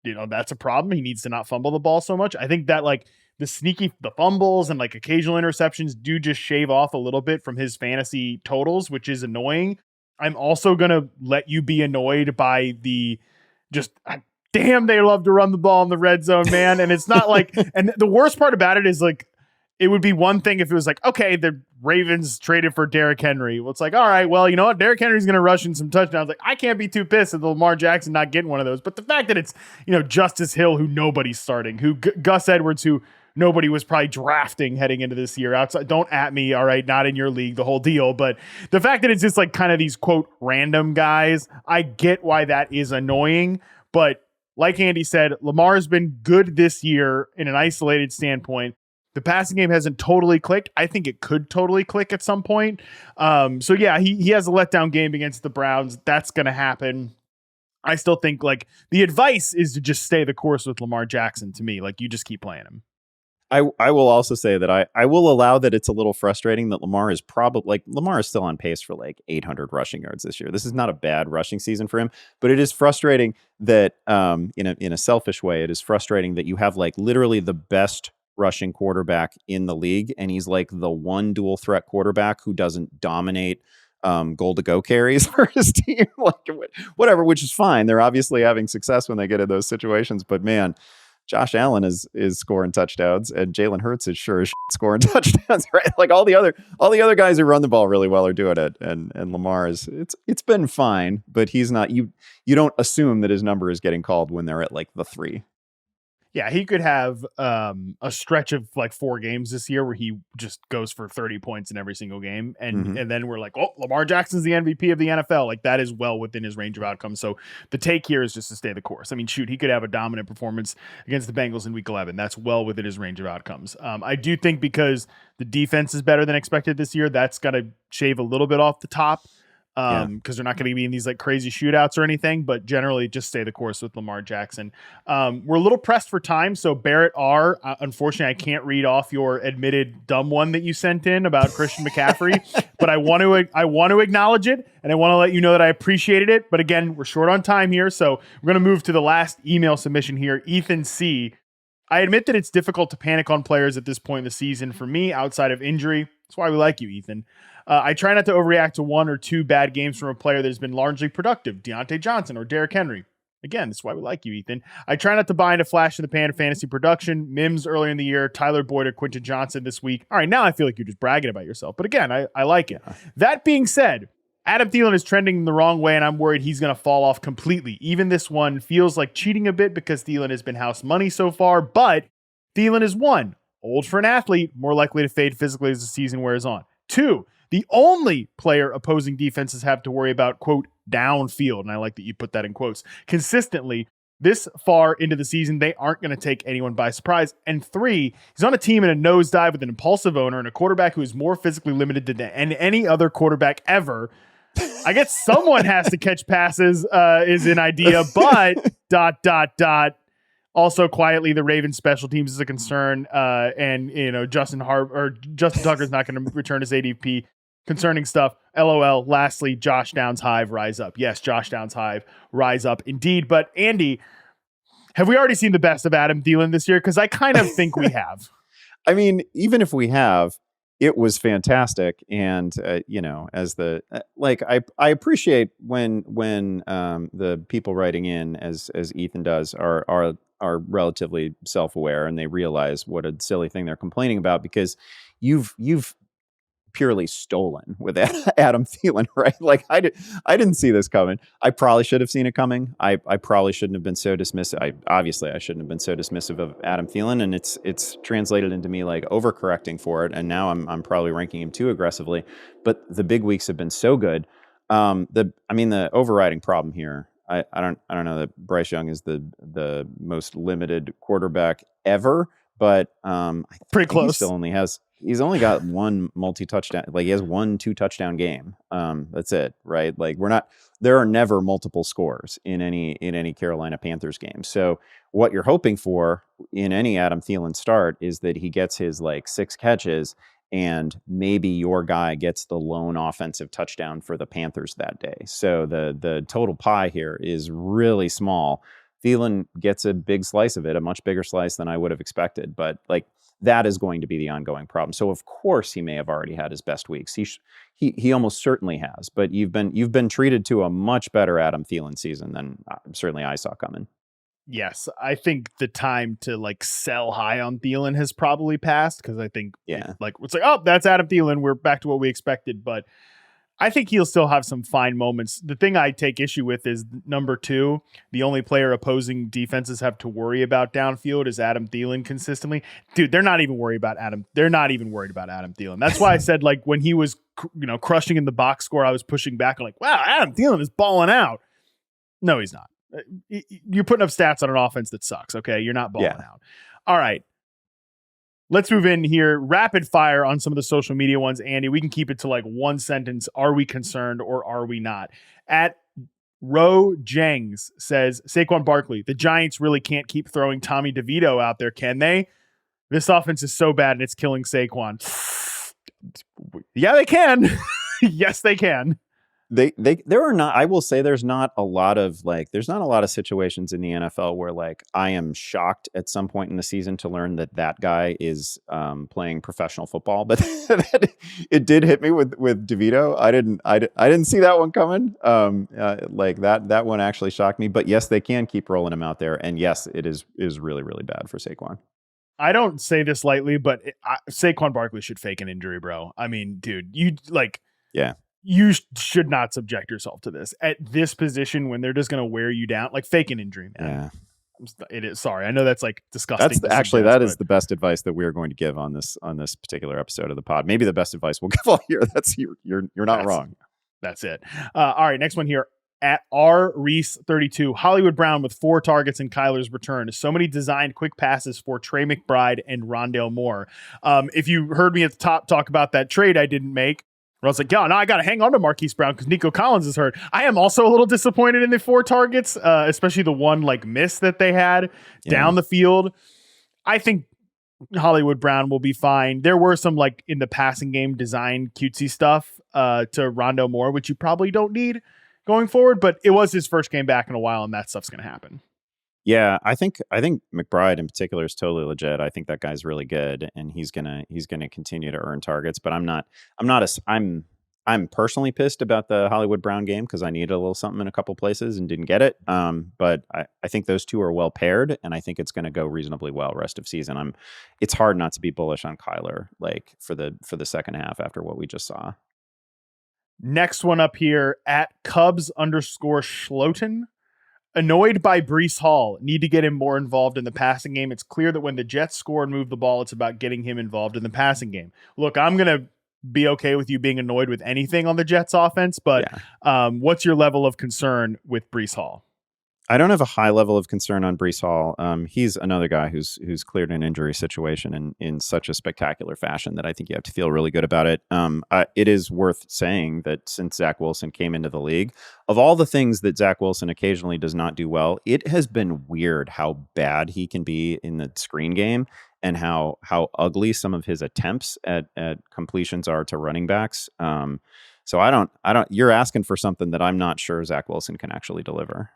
that's a problem. He needs to not fumble the ball so much. I think that, like, the fumbles and like occasional interceptions do just shave off a little bit from his fantasy totals, which is annoying. I'm also going to let you be annoyed by damn, they love to run the ball in the red zone, man. And it's not like, and the worst part about it is, like, it would be one thing if it was like, okay, the Ravens traded for Derrick Henry. Well, it's like, all right, well, you know what? Derrick Henry's going to rush in some touchdowns. Like, I can't be too pissed at Lamar Jackson not getting one of those. But the fact that it's, Justice Hill, who nobody's starting, Gus Edwards, who nobody was probably drafting heading into this year outside. Don't at me. All right. Not in your league, the whole deal. But the fact that it's just like kind of these quote random guys, I get why that is annoying. But like Andy said, Lamar has been good this year in an isolated standpoint. The passing game hasn't totally clicked. I think it could totally click at some point. So yeah, he has a letdown game against the Browns. That's going to happen. I still think, like, the advice is to just stay the course with Lamar Jackson. To me, like, you just keep playing him. I will also say that I will allow that it's a little frustrating that Lamar is still on pace for like 800 rushing yards this year. This is not a bad rushing season for him, but it is frustrating that in a selfish way, it is frustrating that you have like literally the best rushing quarterback in the league, and he's like the one dual threat quarterback who doesn't dominate goal to go carries for his team, like whatever, which is fine. They're obviously having success when they get in those situations, but man, Josh Allen is scoring touchdowns, and Jalen Hurts is sure as scoring touchdowns, right? Like all the other guys who run the ball really well are doing it, and Lamar it's been fine, but he's not. You don't assume that his number is getting called when they're at like the 3. Yeah, he could have a stretch of like 4 games this year where he just goes for 30 points in every single game. And then we're like, oh, Lamar Jackson's the MVP of the NFL. Like, that is well within his range of outcomes. So the take here is just to stay the course. I mean, shoot, he could have a dominant performance against the Bengals in week 11. That's well within his range of outcomes. I do think because the defense is better than expected this year, that's got to shave a little bit off the top. because they're not going to be in these like crazy shootouts or anything, but generally just stay the course with Lamar Jackson. We're a little pressed for time, so Barrett R. Unfortunately, I can't read off your admitted dumb one that you sent in about Christian McCaffrey, but I want to acknowledge it, and I want to let you know that I appreciated it. But again, we're short on time here, so we're going to move to the last email submission here. Ethan C. I admit that it's difficult to panic on players at this point in the season for me outside of injury. That's why we like you, Ethan. I try not to overreact to one or two bad games from a player that has been largely productive, Deontay Johnson or Derrick Henry. Again, that's why we like you, Ethan. I try not to buy into flash in the pan of fantasy production. Mims earlier in the year, Tyler Boyd or Quentin Johnson this week. All right, now I feel like you're just bragging about yourself. But again, I like it. That being said, Adam Thielen is trending the wrong way, and I'm worried he's going to fall off completely. Even this one feels like cheating a bit because Thielen has been house money so far, but Thielen is 1, old for an athlete, more likely to fade physically as the season wears on. 2, the only player opposing defenses have to worry about, quote, downfield, and I like that you put that in quotes, consistently this far into the season, they aren't going to take anyone by surprise. And 3, he's on a team in a nosedive with an impulsive owner and a quarterback who is more physically limited than any other quarterback ever. I guess someone has to catch passes is an idea, but ... Also, quietly, the Ravens special teams is a concern, and Justin Tucker's not going to return his ADP. Concerning stuff. LOL. Lastly, Josh Downs Hive rise up. Yes, Josh Downs Hive rise up indeed. But Andy, have we already seen the best of Adam Thielen this year? Because I kind of think we have. I mean, even if we have, it was fantastic, and as the I appreciate when the people writing in as Ethan does are relatively self-aware and they realize what a silly thing they're complaining about, because you've purely stolen with Adam Thielen, right? Like I didn't see this coming. I probably should have seen it coming. I probably shouldn't have been so dismissive. I shouldn't have been so dismissive of Adam Thielen, and it's translated into me like overcorrecting for it. And now I'm probably ranking him too aggressively. But the big weeks have been so good. The overriding problem here. I don't know that Bryce Young is the most limited quarterback ever, but pretty close. He's only got one multi-touchdown. Like he has 1 2-touchdown game. That's it, right? Like there are never multiple scores in any Carolina Panthers game. So what you're hoping for in any Adam Thielen start is that he gets his like 6 catches and maybe your guy gets the lone offensive touchdown for the Panthers that day. So the total pie here is really small. Thielen gets a big slice of it, a much bigger slice than I would have expected, but like that is going to be the ongoing problem. So of course he may have already had his best weeks. He almost certainly has, but you've been treated to a much better Adam Thielen season than certainly I saw coming. Yes, I think the time to like sell high on Thielen has probably passed, because I think it's like, oh, that's Adam Thielen, we're back to what we expected. But I think he'll still have some fine moments. The thing I take issue with is number 2, the only player opposing defenses have to worry about downfield is Adam Thielen consistently. Dude, they're not even worried about Adam. They're not even worried about Adam Thielen. That's why I said, like, when he was, crushing in the box score, I was pushing back. I'm like, wow, Adam Thielen is balling out. No, he's not. You're putting up stats on an offense that sucks. Okay. You're not balling out. All right. Let's move in here. Rapid fire on some of the social media ones, Andy. We can keep it to like one sentence. Are we concerned or are we not? At Ro Jengs says, Saquon Barkley, the Giants really can't keep throwing Tommy DeVito out there, can they? This offense is so bad and it's killing Saquon. Yeah, they can. Yes, they can. There are not, I will say there's not a lot of situations in the NFL where like I am shocked at some point in the season to learn that guy is playing professional football, but it did hit me with DeVito. I didn't see that one coming. Like that one actually shocked me, but yes, they can keep rolling him out there. And yes, it is really, really bad for Saquon. I don't say this lightly, but Saquon Barkley should fake an injury, bro. I mean, dude, you should not subject yourself to this at this position when they're just going to wear you down, like fake an injury, man. Yeah, it is. Sorry, I know that's like disgusting. That is the best advice that we are going to give on this particular episode of the pod. Maybe the best advice we'll give all year. You're not wrong. That's it. All right, next one here. At R Reese 32, Hollywood Brown with 4 targets in Kyler's return. So many designed quick passes for Trey McBride and Rondale Moore. If you heard me at the top talk about that trade I didn't make, where I was like, yeah, no, I got to hang on to Marquise Brown because Nico Collins is hurt. I am also a little disappointed in the 4 targets, especially the one like miss that they had down the field. I think Hollywood Brown will be fine. There were some like in the passing game design cutesy stuff to Rondo Moore, which you probably don't need going forward, but it was his first game back in a while, and that stuff's going to happen. Yeah, I think McBride in particular is totally legit. I think that guy's really good, and he's gonna continue to earn targets. But I'm personally pissed about the Hollywood Brown game because I needed a little something in a couple places and didn't get it. But I think those two are well paired, and I think it's going to go reasonably well rest of season. It's hard not to be bullish on Kyler like for the second half after what we just saw. Next one up here at Cubs_Schloten. Annoyed by Breece Hall. Need to get him more involved in the passing game. It's clear that when the Jets score and move the ball, it's about getting him involved in the passing game. Look, I'm going to be okay with you being annoyed with anything on the Jets offense, but what's your level of concern with Breece Hall? I don't have a high level of concern on Breece Hall. He's another guy who's cleared an injury situation in such a spectacular fashion that I think you have to feel really good about it. It is worth saying that since Zach Wilson came into the league, of all the things that Zach Wilson occasionally does not do well, it has been weird how bad he can be in the screen game and how ugly some of his attempts at completions are to running backs. So I don't. You're asking for something that I'm not sure Zach Wilson can actually deliver.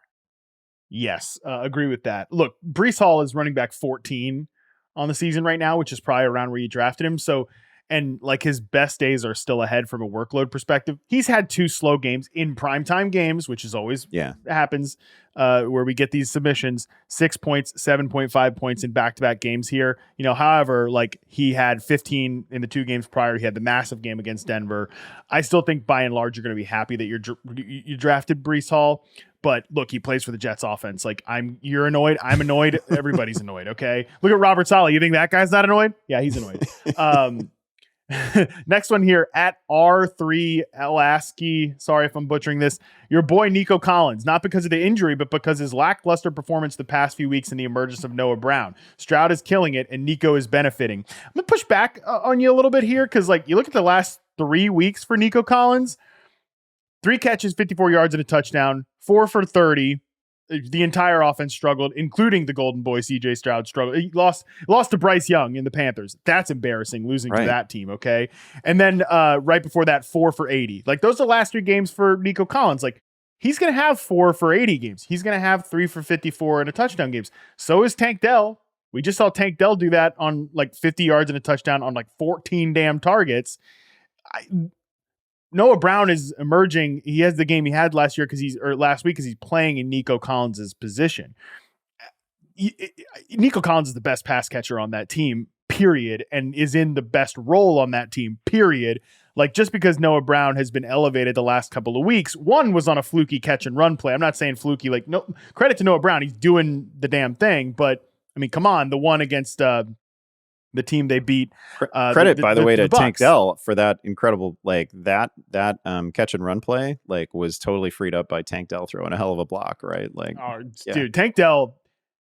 Yes, agree with that. Look, Breece Hall is running back 14 on the season right now, which is probably around where you drafted him. So, and like his best days are still ahead from a workload perspective. He's had 2 slow games in primetime games, which is always happens where we get these submissions, 6 points, 7.5 points in back-to-back games here. However, like he had 15 in the 2 games prior. He had the massive game against Denver. I still think by and large, you're going to be happy that you drafted Breece Hall. But look, he plays for the Jets offense. Like you're annoyed. I'm annoyed. Everybody's annoyed. Okay. Look at Robert Saleh. You think that guy's not annoyed? Yeah, he's annoyed. Next one here at R3 Elaski. Sorry if I'm butchering this. Your boy Nico Collins, not because of the injury, but because his lackluster performance the past few weeks and the emergence of Noah Brown. Stroud is killing it, and Nico is benefiting. I'm gonna push back on you a little bit here because, like, you look at the last 3 weeks for Nico Collins. 3 catches, 54 yards and a touchdown, 4 for 30. The entire offense struggled, including the golden boy, CJ Stroud struggled. He lost to Bryce Young in the Panthers. That's embarrassing, losing to that team, okay? And then right before that, 4 for 80. Like, those are the last 3 games for Nico Collins. Like, he's going to have 4 for 80 games. He's going to have 3 for 54 and a touchdown games. So is Tank Dell. We just saw Tank Dell do that on, like, 50 yards and a touchdown on, like, 14 damn targets. Noah Brown is emerging. He has the game he had last week because he's playing in Nico Collins' position. Nico Collins is the best pass catcher on that team, period, and is in the best role on that team, period. Like, just because Noah Brown has been elevated the last couple of weeks, one was on a fluky catch and run play. I'm not saying fluky, like, no credit to Noah Brown. He's doing the damn thing, but I mean, come on, the one against the team they beat. Credit, by the way, to Tank Dell for that incredible, like that catch and run play, like was totally freed up by Tank Dell throwing a hell of a block, right? Like, dude, Tank Dell,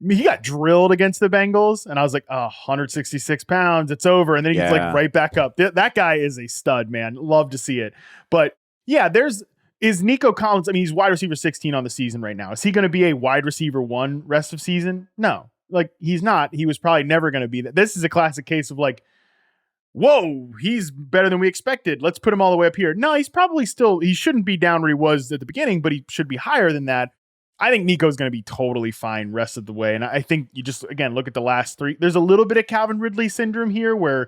he got drilled against the Bengals, and I was like, 166 pounds, it's over. And then he's like right back up. That guy is a stud, man. Love to see it. But yeah, is Nico Collins, I mean, he's wide receiver 16 on the season right now. Is he going to be a wide receiver 1 rest of season? No. Like, he's not. He was probably never going to be that. This is a classic case of like, whoa, he's better than we expected. Let's put him all the way up here. No, he's probably still, he shouldn't be down where he was at the beginning, but he should be higher than that. I think Nico's going to be totally fine rest of the way. And I think you just, again, look at the last 3. There's a little bit of Calvin Ridley syndrome here where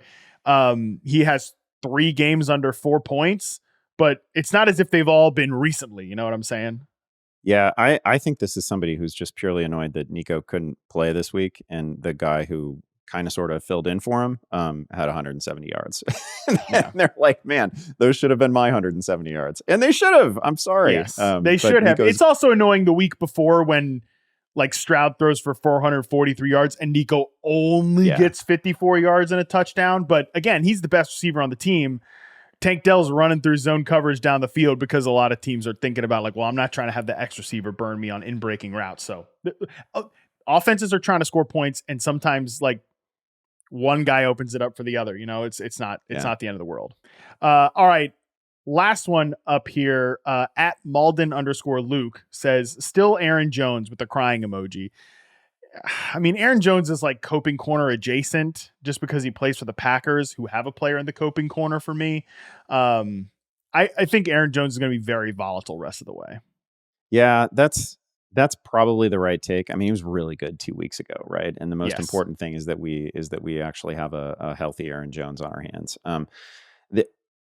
he has 3 games under 4 points, but it's not as if they've all been recently. You know what I'm saying? Yeah, I think this is somebody who's just purely annoyed that Nico couldn't play this week, and the guy who kind of sort of filled in for him had 170 yards. And they're like, man, those should have been my 170 yards. And they should have. I'm sorry. Yes, they should have. It's also annoying the week before when like Stroud throws for 443 yards and Nico only gets 54 yards and a touchdown. But again, he's the best receiver on the team. Tank Dell's running through zone coverage down the field because a lot of teams are thinking about like, well, I'm not trying to have the X receiver burn me on in-breaking routes. So offenses are trying to score points, and sometimes like one guy opens it up for the other. You know, it's not the end of the world. All right. Last one up here, at Malden_Luke says, still Aaron Jones with the crying emoji. I mean, Aaron Jones is like coping corner adjacent just because he plays for the Packers, who have a player in the coping corner for me. I think Aaron Jones is going to be very volatile rest of the way. Yeah, that's probably the right take. I mean, he was really good 2 weeks ago, right? And the most important thing is that we actually have a healthy Aaron Jones on our hands.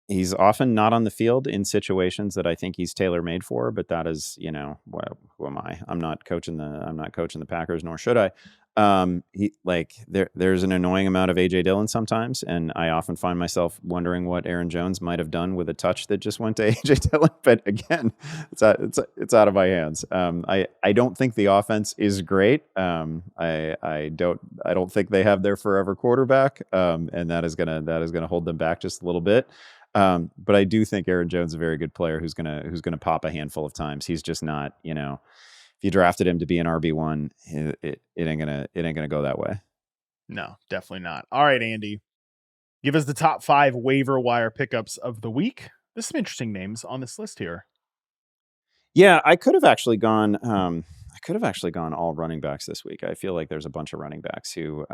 He's often not on the field in situations that I think he's tailor-made for, but that is, who am I? I'm not coaching the Packers, nor should I. There's an annoying amount of AJ Dillon sometimes, and I often find myself wondering what Aaron Jones might have done with a touch that just went to AJ Dillon. But again, it's out of my hands. I don't think the offense is great. I don't think they have their forever quarterback, and that is gonna hold them back just a little bit. But I do think Aaron Jones is a very good player who's gonna pop a handful of times. He's just not, if you drafted him to be an RB1, it ain't gonna go that way. No, definitely not. All right, Andy, give us the top 5 waiver wire pickups of the week. There's some interesting names on this list here. Yeah, I could have actually gone all running backs this week. I feel like there's a bunch of running backs who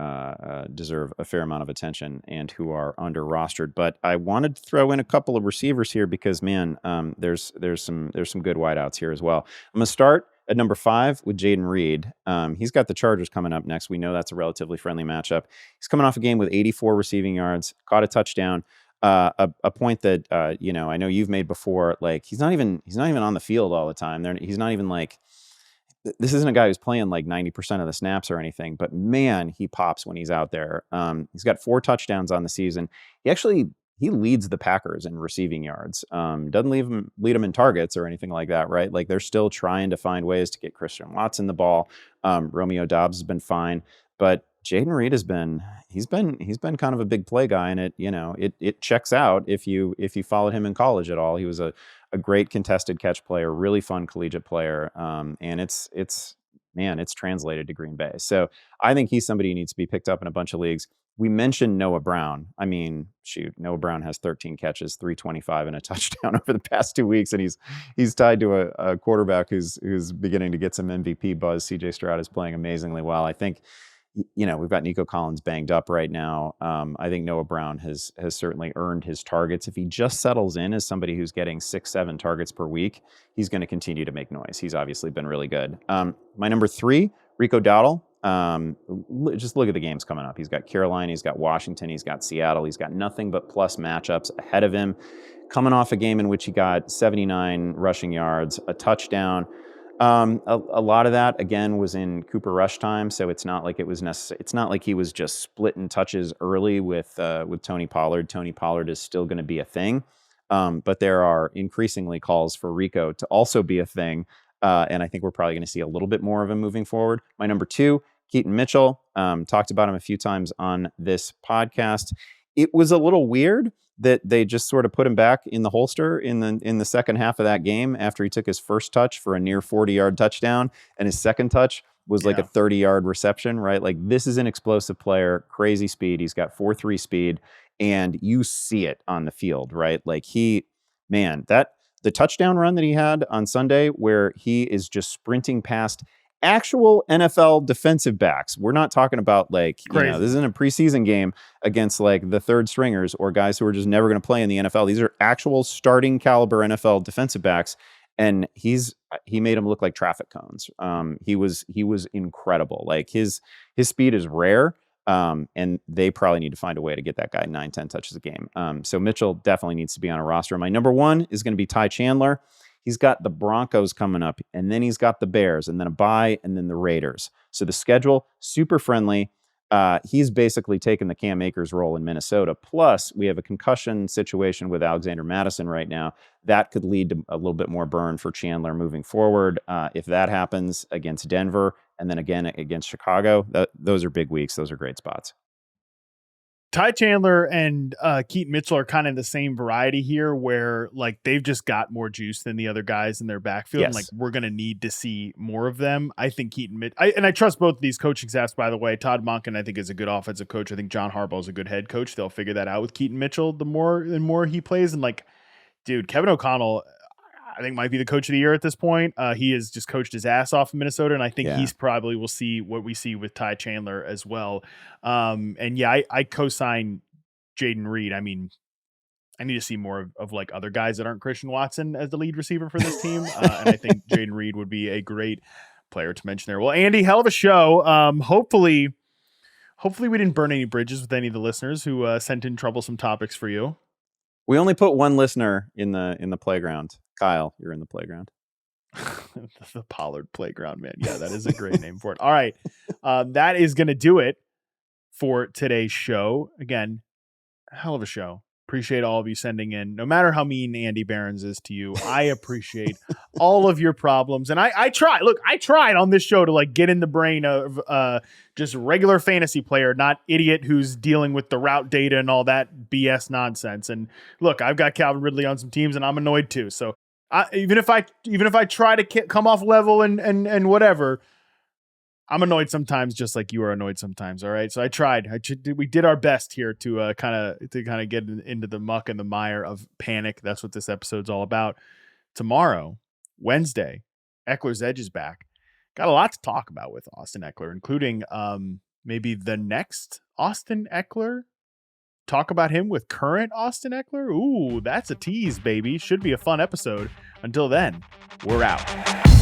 deserve a fair amount of attention and who are under rostered. But I wanted to throw in a couple of receivers here because, man, there's some good wideouts here as well. I'm gonna start at number 5 with Jaden Reed. He's got the Chargers coming up next. We know that's a relatively friendly matchup. He's coming off a game with 84 receiving yards, caught a touchdown. A point that I know you've made before. Like he's not even on the field all the time. He's not even like, this isn't a guy who's playing like 90% of the snaps or anything. But man, he pops when he's out there. He's got 4 touchdowns on the season. He leads the Packers in receiving yards. Doesn't lead them in targets or anything like that, right? Like they're still trying to find ways to get Christian Watson the ball. Romeo Doubs has been fine, but Jaden Reed has been kind of a big play guy, and it checks out if you followed him in college at all. He was a great contested catch player, really fun collegiate player, and it's translated to Green Bay. So I think he's somebody who needs to be picked up in a bunch of leagues. We mentioned Noah Brown. I mean, shoot, Noah Brown has 13 catches, 325 and a touchdown over the past 2 weeks, and he's tied to a quarterback who's beginning to get some MVP buzz. CJ Stroud is playing amazingly well. I think, we've got Nico Collins banged up right now. I think Noah Brown has certainly earned his targets. If he just settles in as somebody who's getting 6-7 targets per week, he's going to continue to make noise. He's obviously been really good. My number 3, Rico Dowdle. Just look at the games coming up. He's got Carolina, he's got Washington, he's got Seattle. He's got nothing but plus matchups ahead of him. Coming off a game in which he got 79 rushing yards, a touchdown. A lot of that again was in Cooper Rush time, so it's not like it was it's not like he was just splitting touches early with Tony Pollard. Tony Pollard is still going to be a thing, but there are increasingly calls for Rico to also be a thing, and I think we're probably going to see a little bit more of him moving forward. My number 2, Keaton Mitchell. Talked about him a few times on this podcast. It was a little weird that they just sort of put him back in the holster in the second half of that game after he took his first touch for a near 40-yard touchdown, and his second touch was like a 30-yard reception, right? Like this is an explosive player, crazy speed. He's got 4.3 speed, and you see it on the field, right? Like the touchdown run that he had on Sunday where he is just sprinting past actual NFL defensive backs. We're not talking about this isn't a preseason game against like the third stringers or guys who are just never going to play in the NFL. These are actual starting caliber NFL defensive backs, and he made them look like traffic cones. He was incredible. Like his speed is rare, and they probably need to find a way to get that guy 9-10 touches a game. So Mitchell definitely needs to be on a roster. My number 1 is going to be Ty Chandler. He's got the Broncos coming up, and then he's got the Bears, and then a bye, and then the Raiders. So the schedule, super friendly. He's basically taken the Cam Akers role in Minnesota. Plus, we have a concussion situation with Alexander Mattison right now. That could lead to a little bit more burn for Chandler moving forward. If that happens against Denver, and then again against Chicago, those are big weeks. Those are great spots. Ty Chandler and Keaton Mitchell are kind of the same variety here, where like they've just got more juice than the other guys in their backfield. Yes. And like we're going to need to see more of them. I think I trust both of these coaching staffs, by the way. Todd Monken, I think, is a good offensive coach. I think John Harbaugh is a good head coach. They'll figure that out with Keaton Mitchell the more he plays. And like Dude, Kevin O'Connell, I think might be the coach of the year at this point. He has just coached his ass off in Minnesota, and I think he's probably will see what we see with Ty Chandler as well. And yeah, I co-sign Jaden Reed. I mean, I need to see more of like other guys that aren't Christian Watson as the lead receiver for this team. And I think Jaden Reed would be a great player to mention there. Well, Andy, hell of a show. Hopefully we didn't burn any bridges with any of the listeners who sent in troublesome topics for you. We only put one listener in the playground. Kyle, you're in the playground. The Pollard playground, man. Yeah, that is a great name for it. All right. That is going to do it for today's show. Again, hell of a show. Appreciate all of you sending in. No matter how mean Andy Behrens is to you, I appreciate all of your problems. And I tried on this show to like get in the brain of just regular fantasy player, not idiot who's dealing with the route data and all that BS nonsense. And look, I've got Calvin Ridley on some teams and I'm annoyed too. So even if I try to come off level and whatever, I'm annoyed sometimes, just like you are annoyed sometimes. All right. So I tried. We did our best here to kind of get into the muck and the mire of panic. That's what this episode's all about. Tomorrow, Wednesday, Eckler's Edge is back. Got a lot to talk about with Austin Eckler, including maybe the next Austin Eckler. Talk about him with current Austin Eckler. Ooh, that's a tease, baby. Should be a fun episode. Until then, we're out.